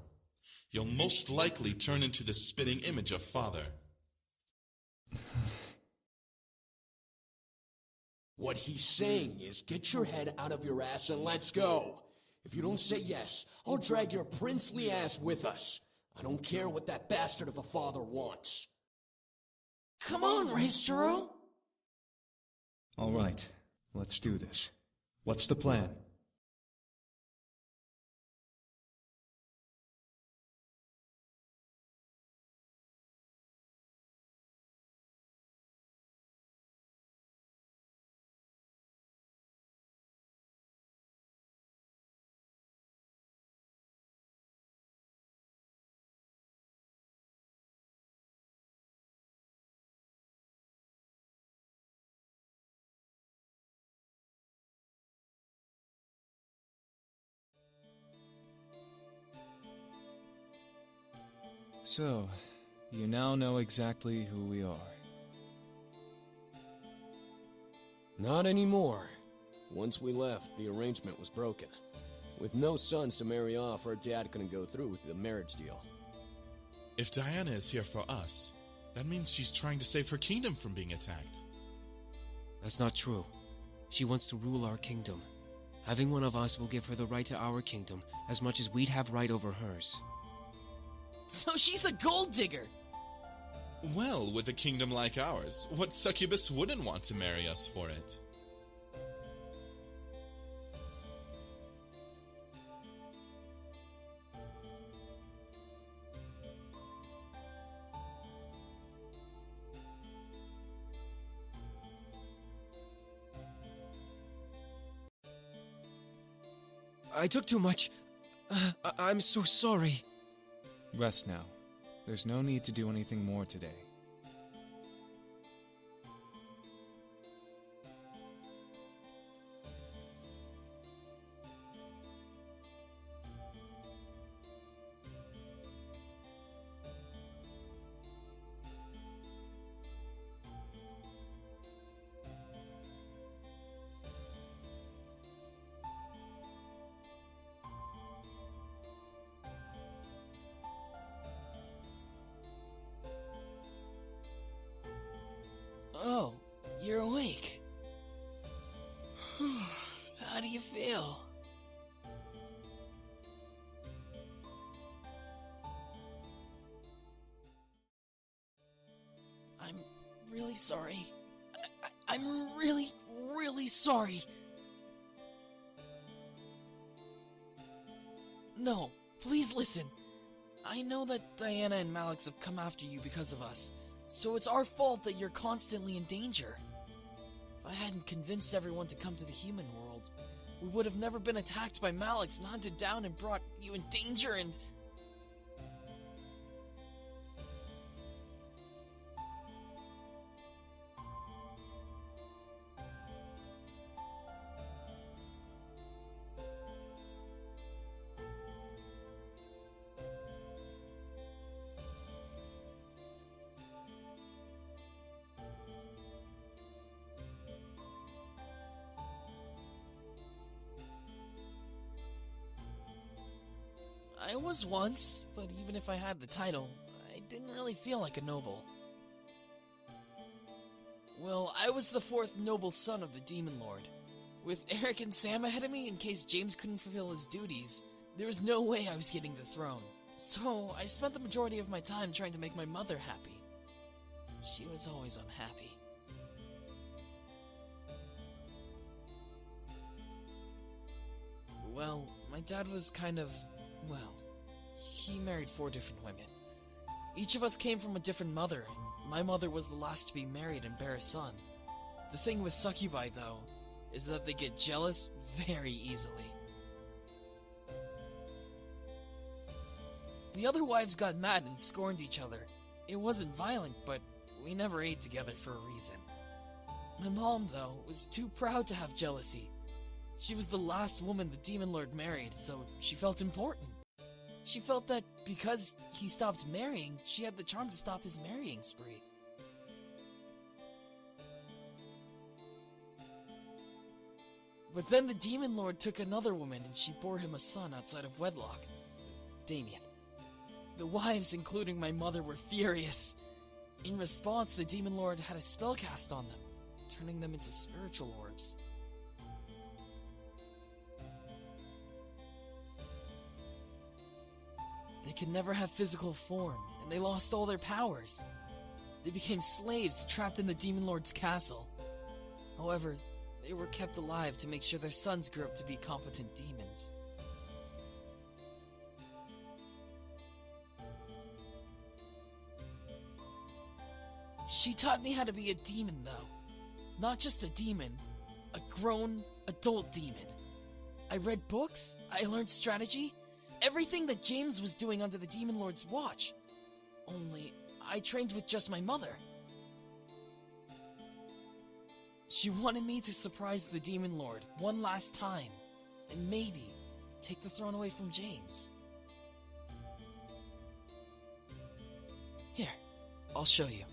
You'll most likely turn into the spitting image of Father. What he's saying is, get your head out of your ass and let's go. If you don't say yes, I'll drag your princely ass with us. I don't care what that bastard of a father wants. Come on, Reisuro! All right, let's do this. What's the plan? So, you now know exactly who we are. Not anymore. Once we left, the arrangement was broken. With no sons to marry off, her dad couldn't go through with the marriage deal. If Diana is here for us, that means she's trying to save her kingdom from being attacked. That's not true. She wants to rule our kingdom. Having one of us will give her the right to our kingdom, as much as we'd have right over hers. So she's a gold digger! Well, with a kingdom like ours, what succubus wouldn't want to marry us for it? I took too much. I'm so sorry. Rest now. There's no need to do anything more today. Oh, you're awake. How do you feel? I'm really sorry. I'm really, really sorry. No, please listen. I know that Diana and Malix have come after you because of us. So it's our fault that you're constantly in danger. If I hadn't convinced everyone to come to the human world, we would have never been attacked by Malix and hunted down and brought you in danger and... I was once, but even if I had the title, I didn't really feel like a noble. Well, I was the fourth noble son of the Demon Lord. With Eric and Sam ahead of me in case James couldn't fulfill his duties, there was no way I was getting the throne. So I spent the majority of my time trying to make my mother happy. She was always unhappy. Well, my dad was he married 4 different women. Each of us came from a different mother, and my mother was the last to be married and bear a son. The thing with succubi, though, is that they get jealous very easily. The other wives got mad and scorned each other. It wasn't violent, but we never ate together for a reason. My mom, though, was too proud to have jealousy. She was the last woman the Demon Lord married, so she felt important. She felt that because he stopped marrying, she had the charm to stop his marrying spree. But then the Demon Lord took another woman and she bore him a son outside of wedlock. Damien. The wives, including my mother, were furious. In response, the Demon Lord had a spell cast on them, turning them into spiritual orbs. They could never have physical form, and they lost all their powers. They became slaves trapped in the Demon Lord's castle. However, they were kept alive to make sure their sons grew up to be competent demons. She taught me how to be a demon, though. Not just a demon, a grown, adult demon. I read books, I learned strategy, everything that James was doing under the Demon Lord's watch. Only, I trained with just my mother. She wanted me to surprise the Demon Lord one last time, and maybe take the throne away from James. Here, I'll show you.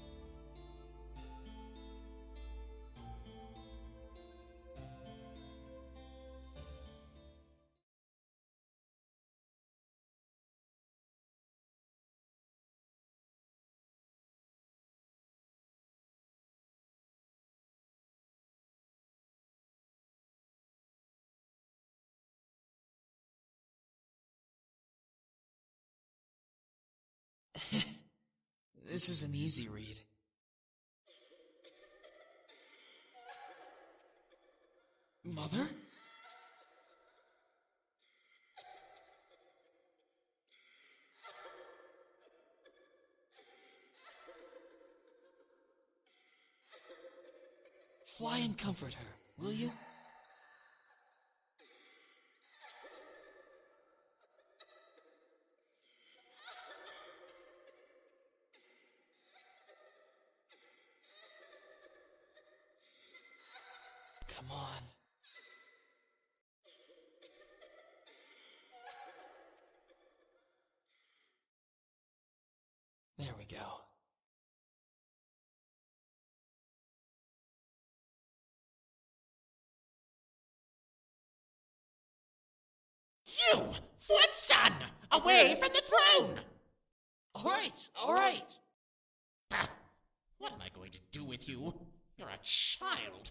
This is an easy read. Mother? Fly and comfort her, will you? Come on. There we go. You, fourth son, away from the throne! All right. Bah, what am I going to do with you? You're a child.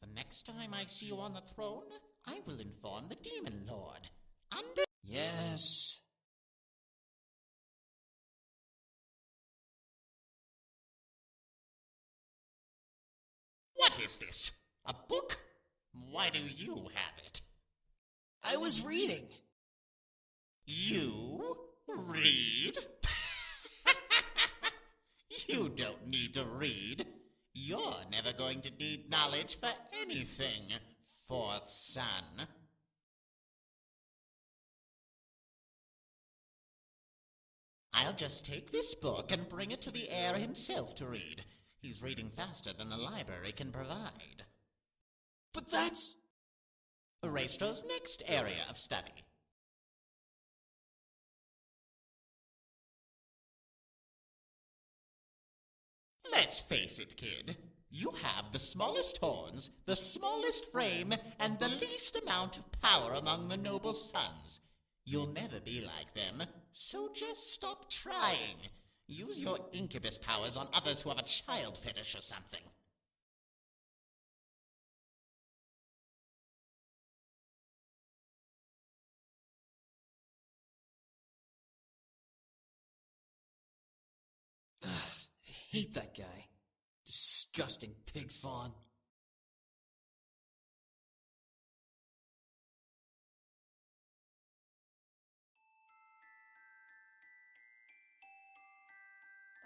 The next time I see you on the throne, I will inform the Demon Lord. Yes. What is this? A book? Why do you have it? I was reading. You read? You don't need to read. You're never going to need knowledge for anything, fourth son. I'll just take this book and bring it to the heir himself to read. He's reading faster than the library can provide. But that's... Raestro's next area of study. Let's face it, kid. You have the smallest horns, the smallest frame, and the least amount of power among the noble sons. You'll never be like them, so just stop trying. Use your incubus powers on others who have a child fetish or something. Ugh, I hate that guy. Disgusting pig fawn.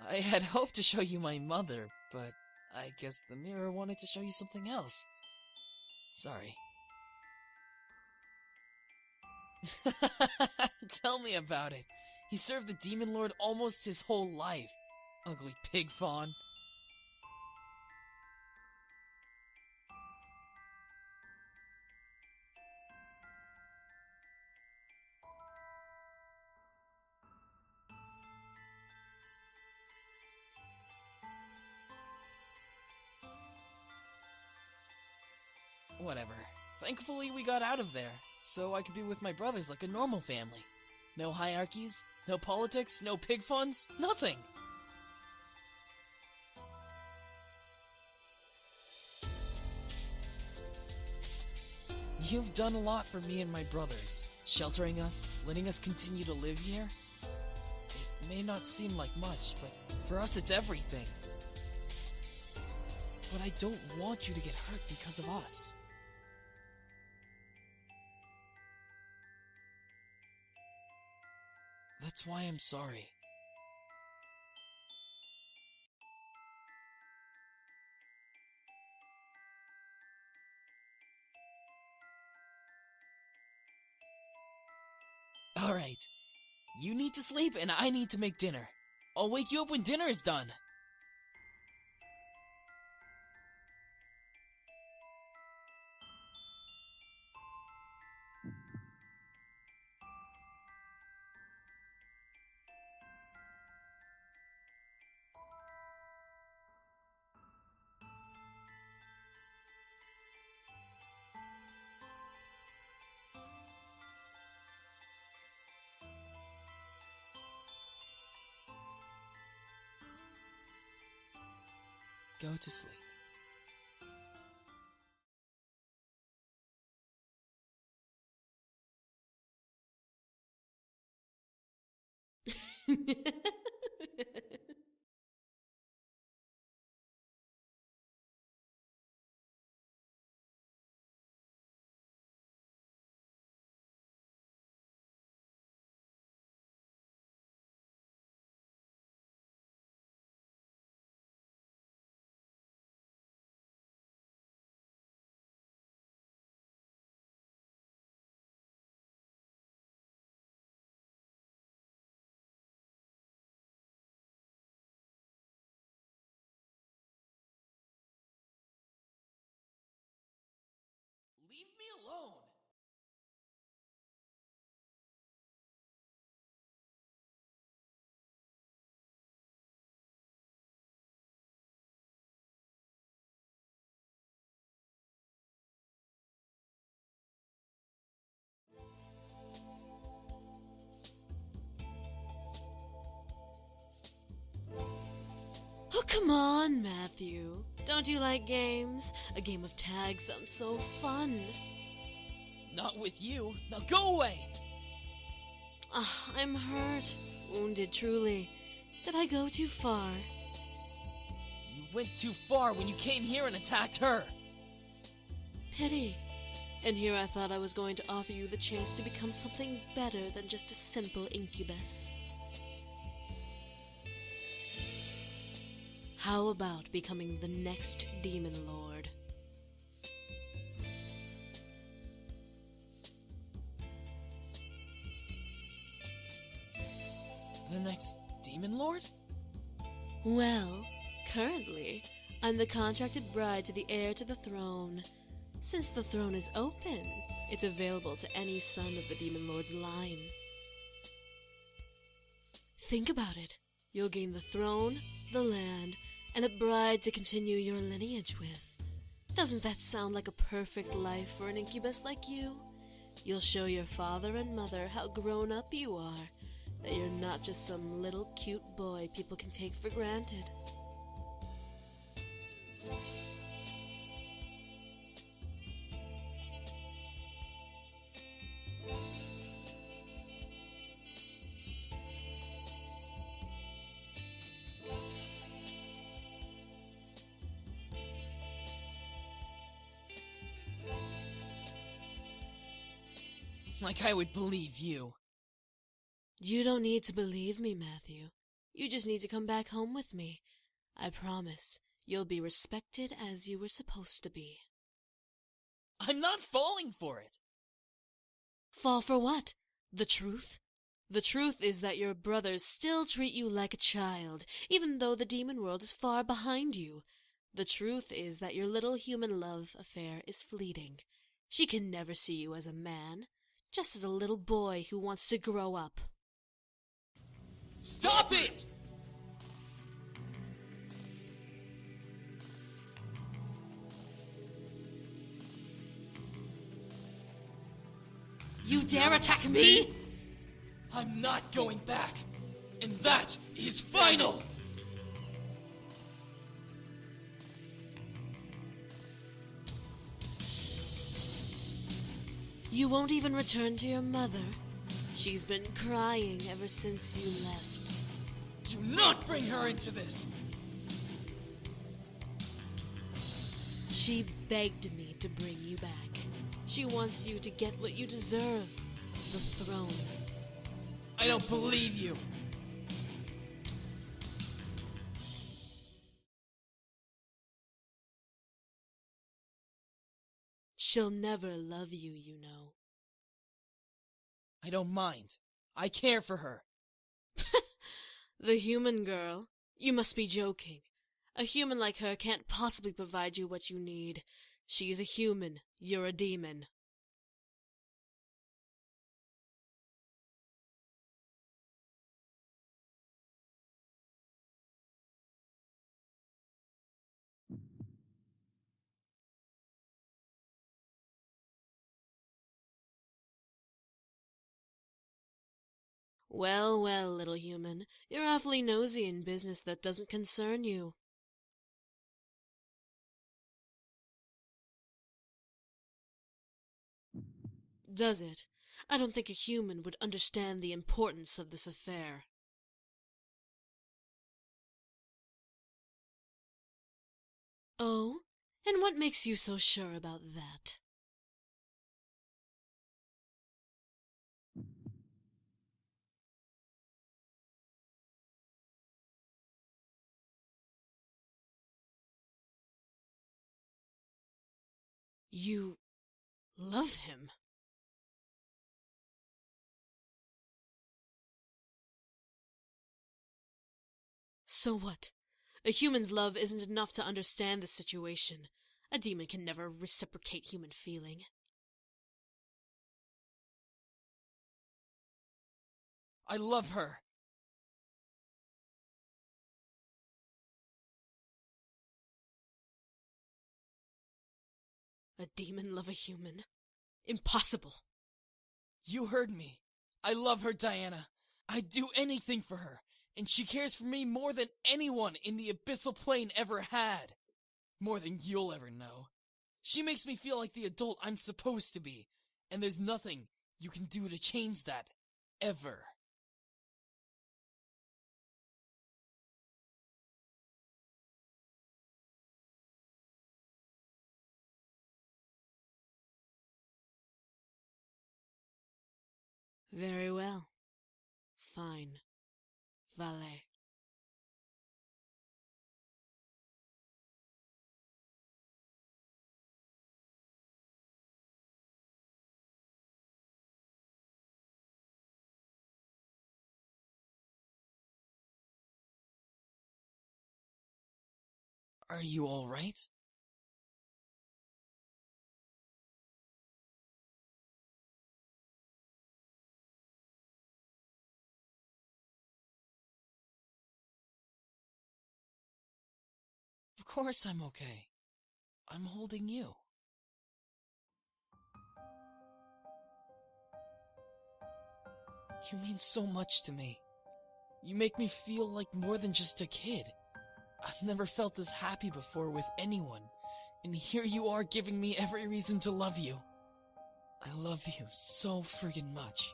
I had hoped to show you my mother, but I guess the mirror wanted to show you something else. Sorry. Tell me about it. He served the Demon Lord almost his whole life. Ugly pig fawn. Whatever. Thankfully, we got out of there, so I could be with my brothers like a normal family. No hierarchies, no politics, no pig funds, nothing! You've done a lot for me and my brothers, sheltering us, letting us continue to live here. It may not seem like much, but for us it's everything. But I don't want you to get hurt because of us. That's why I'm sorry. Alright. You need to sleep and I need to make dinner. I'll wake you up when dinner is done. Go to sleep. Leave me alone! Oh, come on, Matthew. Don't you like games? A game of tag sounds so fun. Not with you. Now go away! Ah, I'm hurt. Wounded, truly. Did I go too far? You went too far when you came here and attacked her. Pity. And here I thought I was going to offer you the chance to become something better than just a simple incubus. How about becoming the next Demon Lord? The next Demon Lord? Well, currently, I'm the contracted bride to the heir to the throne. Since the throne is open, it's available to any son of the Demon Lord's line. Think about it. You'll gain the throne, the land, and a bride to continue your lineage with. Doesn't that sound like a perfect life for an incubus like you? You'll show your father and mother how grown up you are, that you're not just some little cute boy people can take for granted. Like I would believe you. You don't need to believe me, Matthew. You just need to come back home with me. I promise you'll be respected as you were supposed to be. I'm not falling for it. Fall for what? The truth? The truth is that your brothers still treat you like a child, even though the demon world is far behind you. The truth is that your little human love affair is fleeting. She can never see you as a man, just as a little boy who wants to grow up. Stop it! You dare attack me? I'm not going back, and that is final! You won't even return to your mother? She's been crying ever since you left. Do not bring her into this! She begged me to bring you back. She wants you to get what you deserve, the throne. I don't believe you! She'll never love you, you know. I don't mind. I care for her. The human girl? You must be joking. A human like her can't possibly provide you what you need. She's a human. You're a demon. Well, well, little human, you're awfully nosy in business that doesn't concern you. Does it? I don't think a human would understand the importance of this affair. Oh? And what makes you so sure about that? You love him. So what? A human's love isn't enough to understand the situation. A demon can never reciprocate human feeling. I love her. A demon love a human? Impossible. You heard me. I love her, Diana. I'd do anything for her, and she cares for me more than anyone in the Abyssal Plane ever had. More than you'll ever know. She makes me feel like the adult I'm supposed to be, and there's nothing you can do to change that. Ever. Very well. Fine. Valet. Are you alright? Of course I'm okay. I'm holding you. You mean so much to me. You make me feel like more than just a kid. I've never felt this happy before with anyone, and here you are giving me every reason to love you. I love you so friggin' much.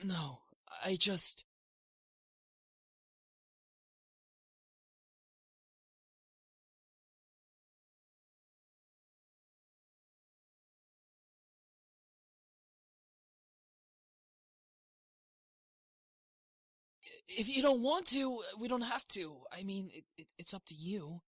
No, I just... If you don't want to, we don't have to. I mean, it's up to you.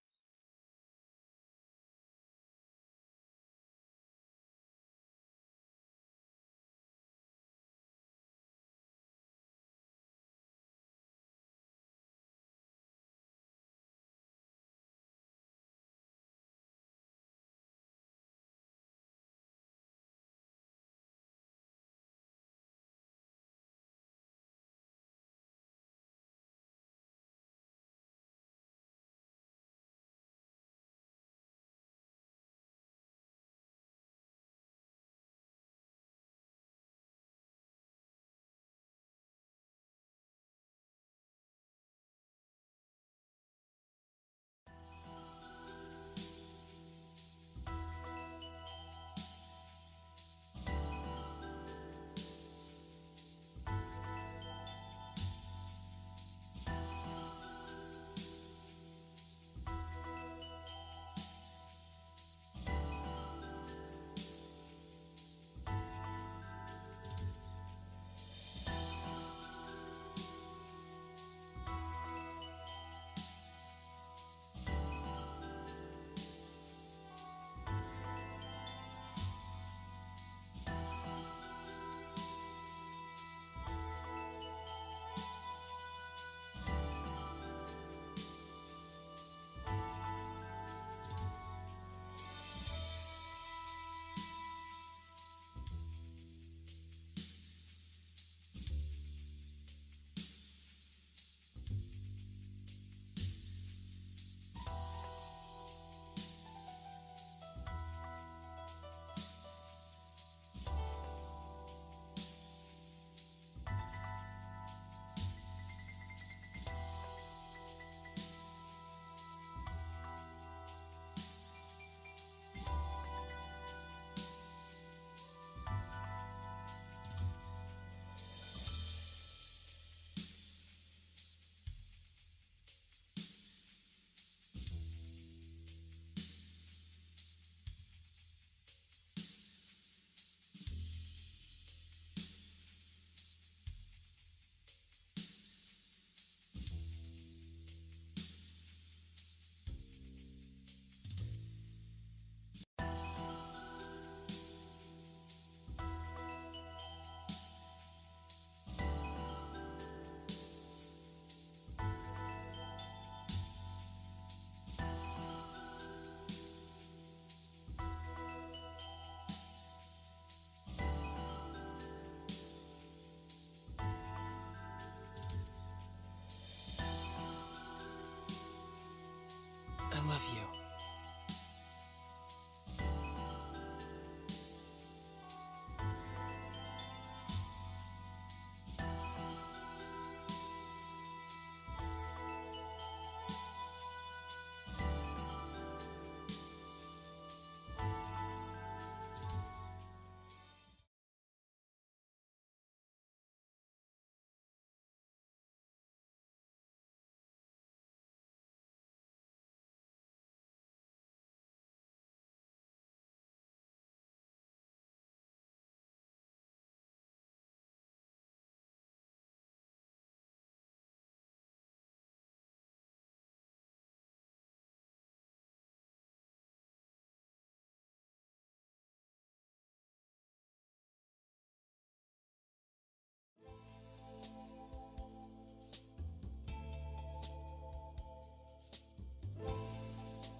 love you.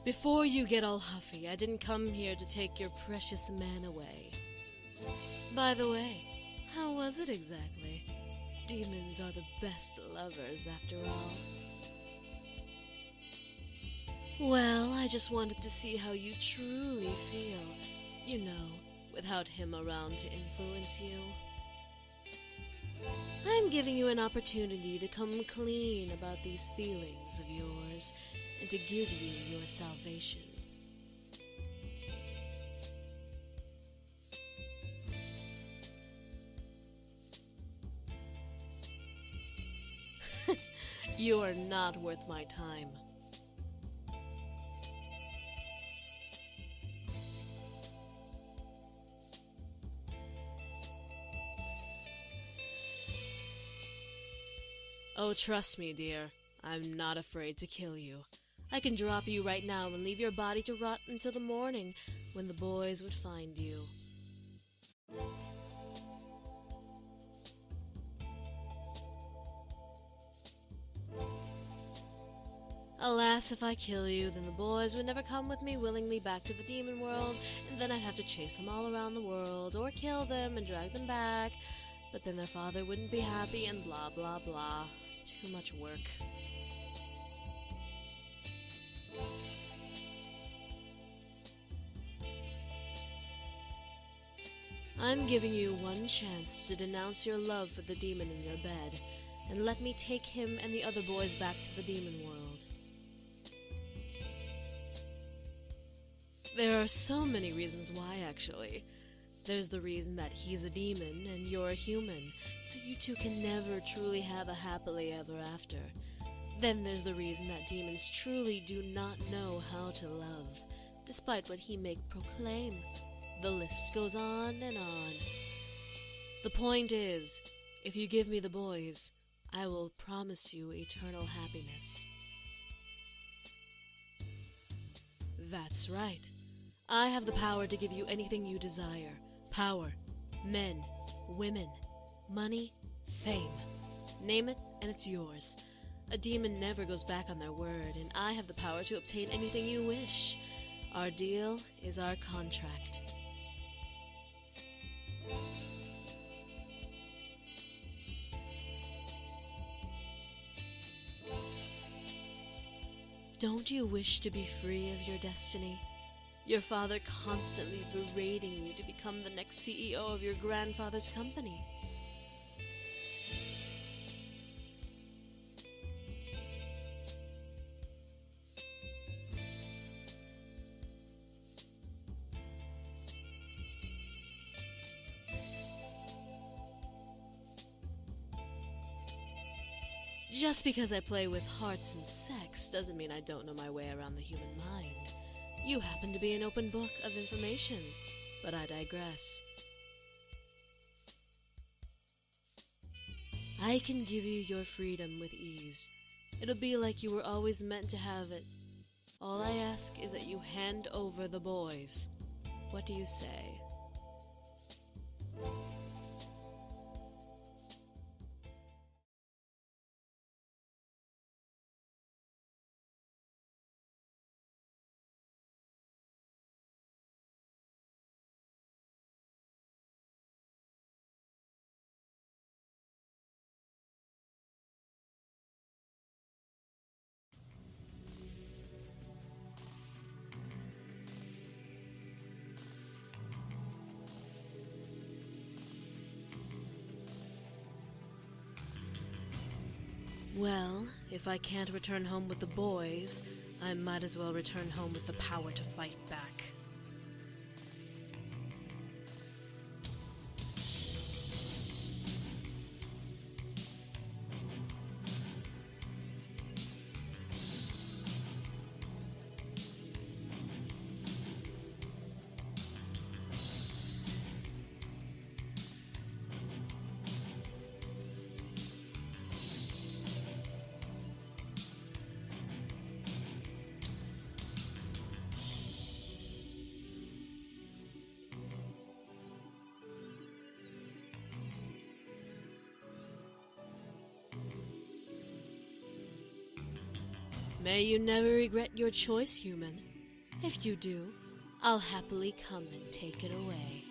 Before you get all huffy, I didn't come here to take your precious man away. By the way, how was it exactly? Demons are the best lovers, after all. Well, I just wanted to see how you truly feel. You know, without him around to influence you. I'm giving you an opportunity to come clean about these feelings of yours, and to give you your salvation. You are not worth my time. Oh, trust me, dear. I'm not afraid to kill you. I can drop you right now and leave your body to rot until the morning, when the boys would find you. Alas, if I kill you, then the boys would never come with me willingly back to the demon world, and then I'd have to chase them all around the world, or kill them and drag them back, but then their father wouldn't be happy, and blah blah blah. Too much work. I'm giving you one chance to denounce your love for the demon in your bed, and let me take him and the other boys back to the demon world. There are so many reasons why, actually. There's the reason that he's a demon and you're a human, so you two can never truly have a happily ever after. Then there's the reason that demons truly do not know how to love, despite what he may proclaim. The list goes on and on. The point is, if you give me the boys, I will promise you eternal happiness. That's right. I have the power to give you anything you desire. Power, men, women, money, fame. Name it, and it's yours. A demon never goes back on their word, and I have the power to obtain anything you wish. Our deal is our contract. Don't you wish to be free of your destiny? Your father constantly berating you to become the next CEO of your grandfather's company. Just because I play with hearts and sex doesn't mean I don't know my way around the human mind. You happen to be an open book of information, but I digress. I can give you your freedom with ease. It'll be like you were always meant to have it. All I ask is that you hand over the boys. What do you say? Well, if I can't return home with the boys, I might as well return home with the power to fight back. May you never regret your choice, human. If you do, I'll happily come and take it away.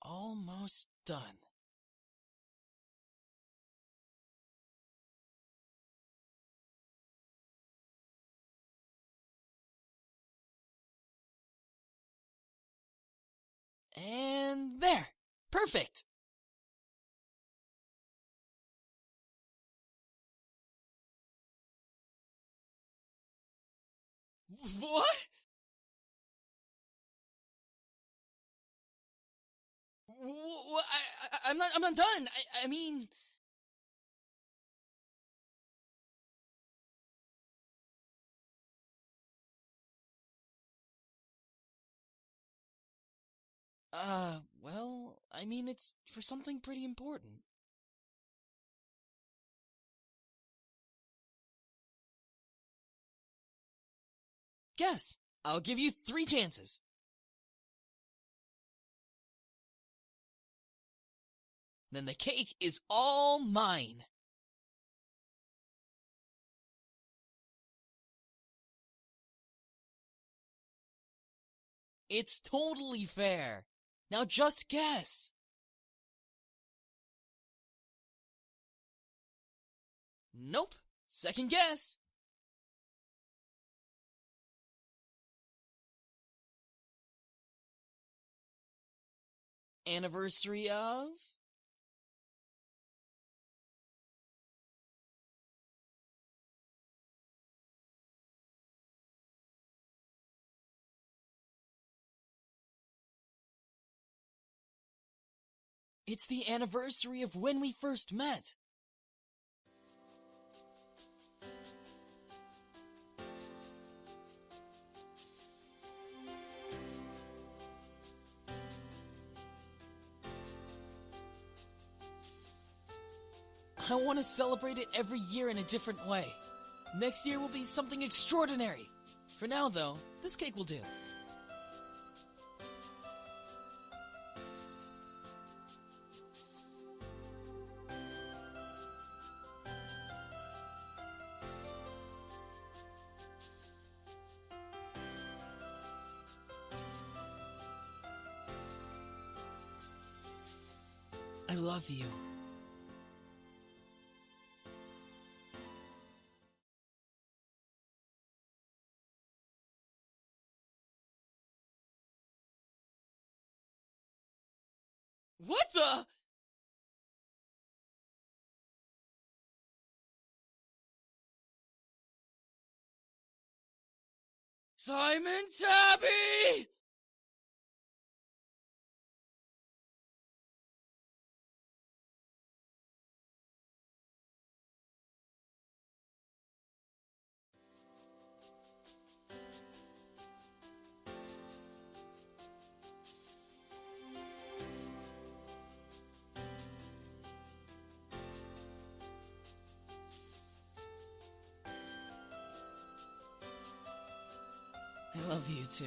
Almost done. And there! Perfect! What? I'm not done. I mean... Well, I mean, it's for something pretty important. Guess. I'll give you 3 chances. Then the cake is all mine. It's totally fair. Now just guess. Nope. Second guess. Anniversary of? It's the anniversary of when we first met. I want to celebrate it every year in a different way. Next year will be something extraordinary. For now, though, this cake will do. I love you. What the? Simon Tabby! I love you too.